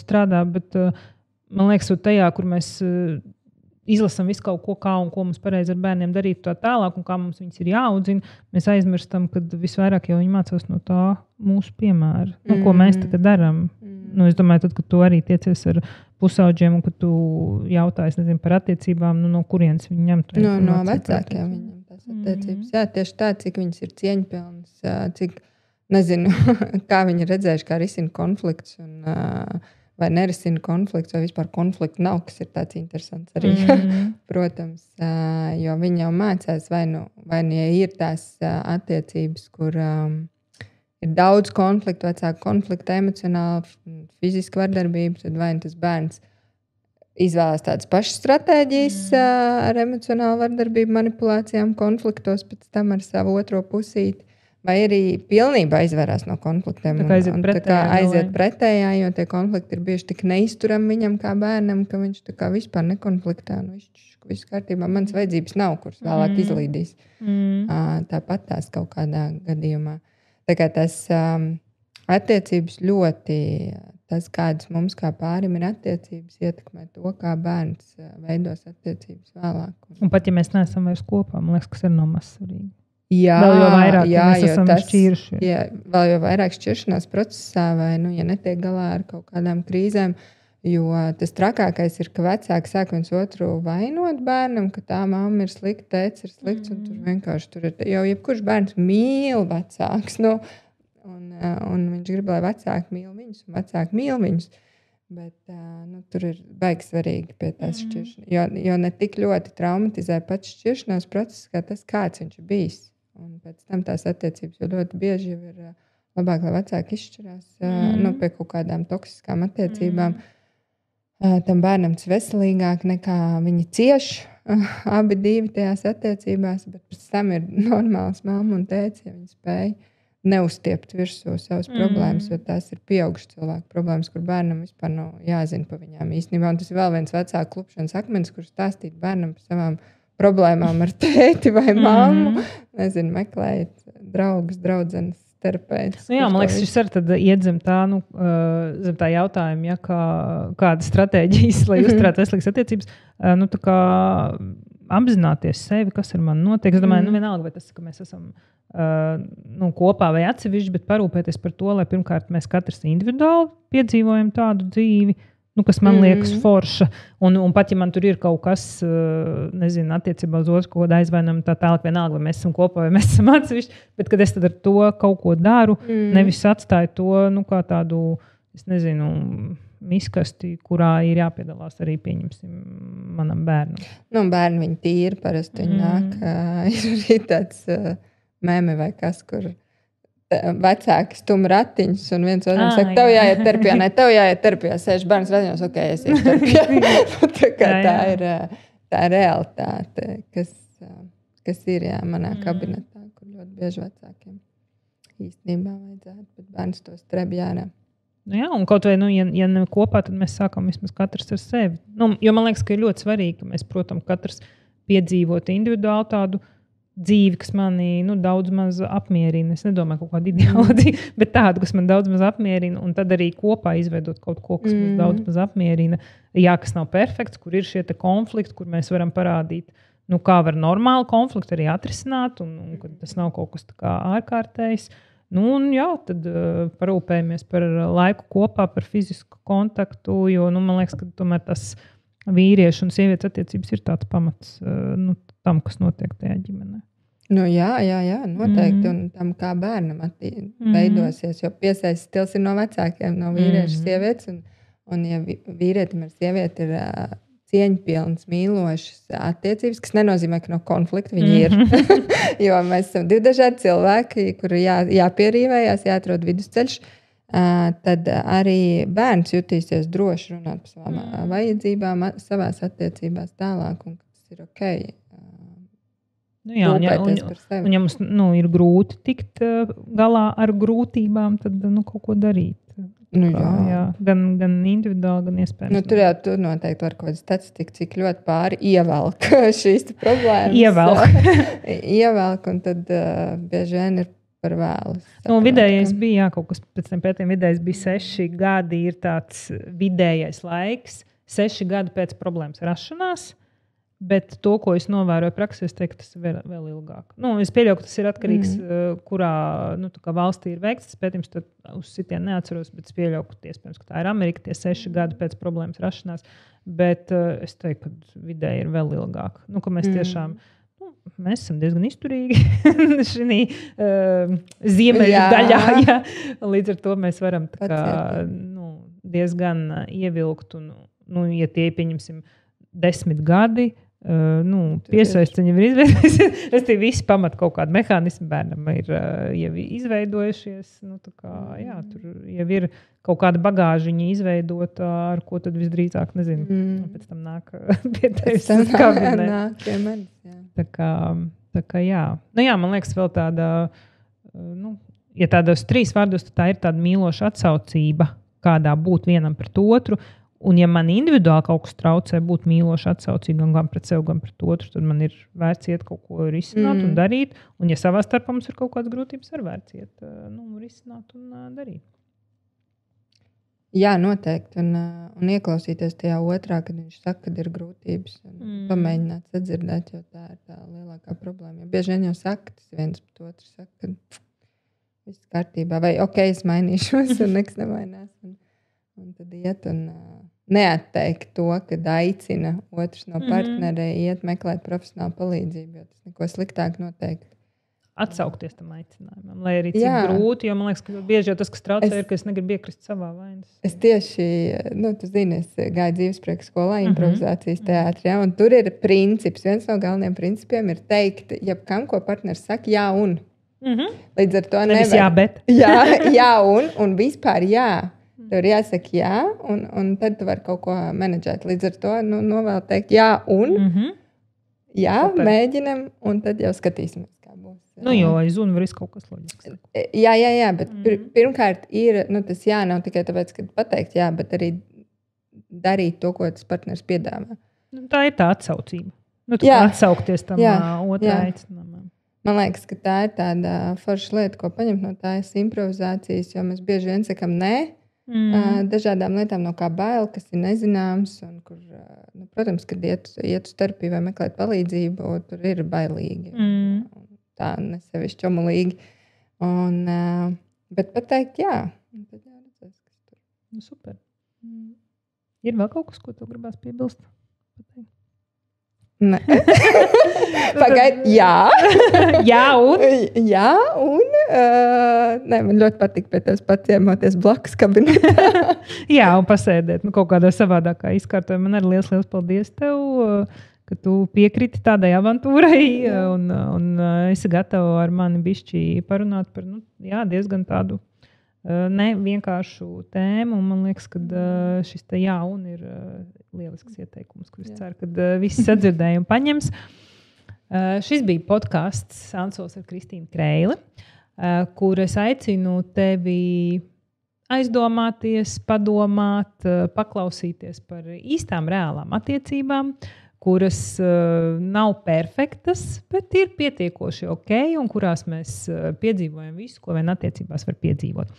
strādā, bet man liekas, tajā, kur mēs izlasam visu kaut ko, kā un ko mums pareizi ar bērniem darīt tā tālāk un kā mums viņus ir jāaudzina, mēs aizmirstam, kad visvairāk jau viņi mācās no tā mūsu piemēra, ko mēs tagad darām. Es domāju, tad, kad tu arī tiecies ar pusauģiem un kad tu jautājies, nezinu, par attiecībām, no kurienes viņi ņem to informāciju. No vecākiem viņam tās attiecības. Jā, tieši tā, cik viņas ir cieņpilnas, cik nezinu, kā viņi redzējuši, kā risina konflikts vai nerisina konflikts, vai vispār konflikts nav, kas ir tāds interesants arī, protams, jo viņi jau mācās, vai ja ir tās attiecības, kur ir daudz konfliktu, vecāku konfliktu, emocionāli, fiziski vardarbību, tad vai tas bērns izvēlās tādas pašas stratēģijas ar emocionālu vardarbību, manipulācijām, konfliktos, pēc tam ar savu otro pusīti, vai arī pilnībā izvairās no konfliktiem. Aiziet pretējā, jo tie konflikti ir bieži tik neizturami viņam kā bērnam, ka viņš tā kā vispār nekonfliktē. Viss kārtībā, manas vajadzības nav, kuras vēlāk izlīdīs. Tāpat tās kaut kādā gadījumā. Tā kā tas attiecības ļoti, tas kādas mums kā pārim ir attiecības, ietekmē to, kā bērns veidos attiecības vēlāk. Un pat ja mēs neesam vairs kopā, man liekas, kas ir no mazsvarīgi. Jā, vēl jau vairāk, ja mēs esam šķīrušies. Jā, vēl jau vairāk šķiršanās procesā vai, ja netiek galā ar kaut kādām krīzēm, jo tas trakākais ir, ka vecāki sāk viens otru vainot bērnam, ka tā mamma ir slikta, tēvs ir slikts, un tur vienkārši tur ir, jau jebkurš bērns mīl vecāks, un viņš grib, lai vecāki mīl viņus, un vecāki mīl viņus, bet tur ir baigi svarīgi pie tās šķiršanās, jo ne tik ļoti traumatizē pats šķiršanās process, kā tas, kāds viņš ir bijis. Un pēc tam tās attiecības jau ļoti bieži jau ir labāk, lai vecāki izšķirās pie kaut kādām toksiskām attiecībām. Tam bērnam tas veselīgāk nekā viņi cieš abi divi tajās attiecībās, bet pēc tam ir normāls mamma un tēvs, ja viņi spēj neuztiept virsū savas problēmas, jo tās ir pieauguši cilvēku problēmas, kur bērnam vispār nav jāzina pa viņām īstenībā. Un tas ir vēl viens vecāku klupšanas akmens, kur stāstīt bērnam par savām problēmām ar tēti vai mammu. Nezinu, meklēt draugus, draudzenes, terapeitus. Jā, man liekas, šis arī tad iet zem tā, zem tā jautājuma, ja, kāda stratēģijas, lai uzturētu veselīgas attiecības, tā kā apzināties sevi, kas ar mani notiek. Es domāju, vienalga, vai tas, ka mēs esam kopā vai atsevišķi, bet parūpēties par to, lai pirmkārt mēs katrs individuāli piedzīvojam tādu dzīvi, kas man liekas forša. Un pat, ja man tur ir kaut kas, nezinu, attiecībā uz otru, ko aizvainam, tā tālāk vienalga, vai mēs esam kopā, vai mēs esam atsevišķi, bet kad es tad ar to kaut ko daru, nevis atstāju to, kā tādu, es nezinu, miskasti, kurā ir jāpiedalās arī, pieņemsim, manam bērnam. Bērni viņi tīri, parasti viņi nāk, ir arī tāds meme vai kas, kur vecāki stum ratiņus, un viens otram saka, tev jāiet terapijā, sēž bērns ratiņos, ok, es iet terapijā. Tā ir realitāte, kas ir manā kabinetā, kur ļoti bieži vecākiem īstenībā vajadzētu, bet bērns to streb jārā. Jā, un kaut vai, ja ne kopā, tad mēs sākam vismaz katrs ar sevi. Jo man liekas, ka ir ļoti svarīgi, ka mēs, protams, katrs piedzīvot individuāli tādu dzīvi, kas mani daudz maz apmierina. Es nedomāju kaut kādu ideālu dzīvi, bet tādu, kas man daudz maz apmierina, un tad arī kopā izveidot kaut ko, kas mums daudz maz apmierina. Jā, kas nav perfekts, kur ir šie te konflikti, kur mēs varam parādīt, kā var normāli konflikti arī atrisināt, un kad tas nav kaut kas tā kā ārkārtējs. Jā, tad parūpējamies par laiku kopā, par fizisku kontaktu, jo, man liekas, ka tomēr tas vīriešu un sievietes attiecības ir tāds pamats tam, kas notiek tajā ģimenē. Jā, noteikti. Un tam, kā bērnam veidosies, jo piesaistes stils ir no vecākiem, no vīriešu sievietes, un ja vīrietim ar sievieti ir cieņpilnas, mīlošas attiecības, kas nenozīmē, ka no konflikta viņi ir. Jo mēs esam divi dažādi cilvēki, kuri jāpierīvējās, jāatrod vidusceļš. Tad arī bērns jutīsies droši runāt par savām vajadzībām, savās attiecībās tālāk, un tas ir ok. Un ja mums ir grūti tikt galā ar grūtībām, tad kaut ko darīt. Jā. Gan individuāli, gan iespējams. Tur jau tur noteikti var kaut kāda statistika, cik ļoti pāri ievelk šīs problēmas. Ievelk, un tad bieži vien ir par vēlu. Vidējais bija, kaut kas pēc tam pētījumiem vidējais bija 6 gadi, ir tāds vidējais laiks, 6 gadi pēc problēmas rašanās. Bet to, ko es novēroju praksē, es teiktu, tas ir vēl ilgāk. Es pieļauju, ka tas ir atkarīgs, kurā valstī ir veikts tas pētījums, tad uz citiem neatceros, bet es pieļauju, ka iespējams, ka tā ir Amerika, tie 6 gadi pēc problēmas rašanās. Bet es teiktu, ka vidēji ir vēl ilgāk. Ka mēs tiešām, mēs esam diezgan izturīgi šī ziemeļu daļā. Jā. Līdz ar to mēs varam tā kā, diezgan ievilkt un, ja tie, pieņemsim, 10 gadi, piesaisteni jau ir izveidojušies. Es tie visi pamat kaut kādu mehānismu bērnam ir jau izveidojušies. Tur jau ir kaut kāda bagāžiņa izveidota, ar ko tad visdrīzāk, nezinu, pēc tam nāk pie tevis uz kabinē. Tā kā jā. Man liekas, vēl tāda ja tādos 3 vārdos, tad tā ir tāda mīloša atsaucība, kādā būt vienam pret otru. Un ja man individuāli kaut kas traucē būt mīloša atsaucība gan pret sevi, gan pret otru, tad man ir vērts iet kaut ko risināt un darīt. Un ja savā starpā mums ir kaut kādas grūtības, ir vērts iet risināt un darīt. Jā, noteikti. Un ieklausīties tajā otrā, kad viņš saka, kad ir grūtības. Pamēģināt sadzirdēt, jo tā ir tā lielākā problēma. Jo bieži vien jau saka, tas viens pret otru saka, ka viss kārtībā. Vai es mainīšos un nekas nemainās. Un tad iet un neatteikt to, kad aicina otrs no partnerē iet meklēt profesionālu palīdzību, jo tas neko sliktāk noteikti. Atsaukties tam aicinājumam, lai arī cik grūti, jo man liekas, ka bieži jau tas, kas traucē, ir, ka es negribu iekrist savā vainas. Es tieši, tu zini, es gāju dzīvesprieka skolā, improvizācijas teātrī, un tur ir princips, viens no galvenajiem principiem ir teikt, jebkam, ko partners saka, jā un. Līdz ar to nevis jā, bet. jā un vispār jā. Tev ir jāsaka jā, un tad tu vari kaut ko menedžēt. Līdz ar to novēl teikt jā un jā, super. Mēģinam, un tad jau skatīsimies, kā būs. Jo aiz un var kaut kas loģisks. Jā, bet pirmkārt ir, tas jā nav tikai tāpēc, ka pateikt jā, bet arī darīt to, ko tas partners piedāvā. Tā ir tā atsaucība. Kā atsaukties tam otrā aicinājumam. Man liekas, ka tā ir tāda forša lieta, ko paņemt no tās improvizācijas, jo mēs bieži vien sakam nē, dažādām lietām, no kā bail, kas ir nezināms, un kur, protams, kad iet uz terapiju vai meklēt palīdzību, tur ir bailīgi. Tā nesevišķi ķomulīgi. Bet pateikt jā. Tad jāredzēs, kas tur. Super. Ir vēl kaut kas, ko tu gribās piebilst? Pateikt? Nē. Pagaid, jā. Jā, un man ļoti patīk pie tevis paciemoties blakus kabinetā. Jā, un pasēdēt kaut kādā savādākā izkārtojumā. Man arī liels paldies tev, ka tu piekriti tādai avantūrai un esi gatava ar mani bišķi parunāt par diezgan tādu vienkāršu tēmu. Un man liekas, ka šis te jā un ir lielisks ieteikums, kurus ceru, ka visi sadzirdēja un paņems. Šis bija podcasts Sansos ar Kristīnu Kreili, kur es aicinu tevi aizdomāties, padomāt, paklausīties par īstām reālām attiecībām, kuras nav perfektas, bet ir pietiekoši ok, un kurās mēs piedzīvojam visu, ko vien attiecībās var piedzīvot.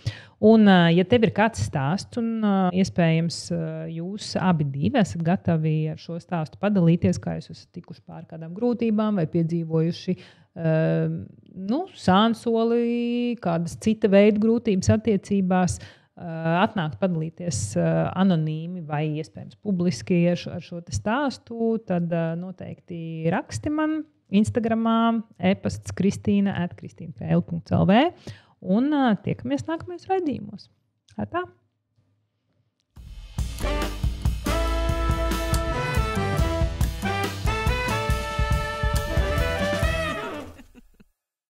Un, ja tev ir kāds stāsts, un iespējams jūs abi divi esat gatavi ar šo stāstu padalīties, kā jūs esat tikuši pār kādām grūtībām vai piedzīvojuši sānsoli, kādas cita veida grūtības attiecībās, atnākt padalīties anonīmi vai iespējams publiski ar šo stāstu, tad noteikti raksti man Instagramā e-pasts kristina@kristinekreili.lv un tiekamies nākamajos raidījumos. Tā!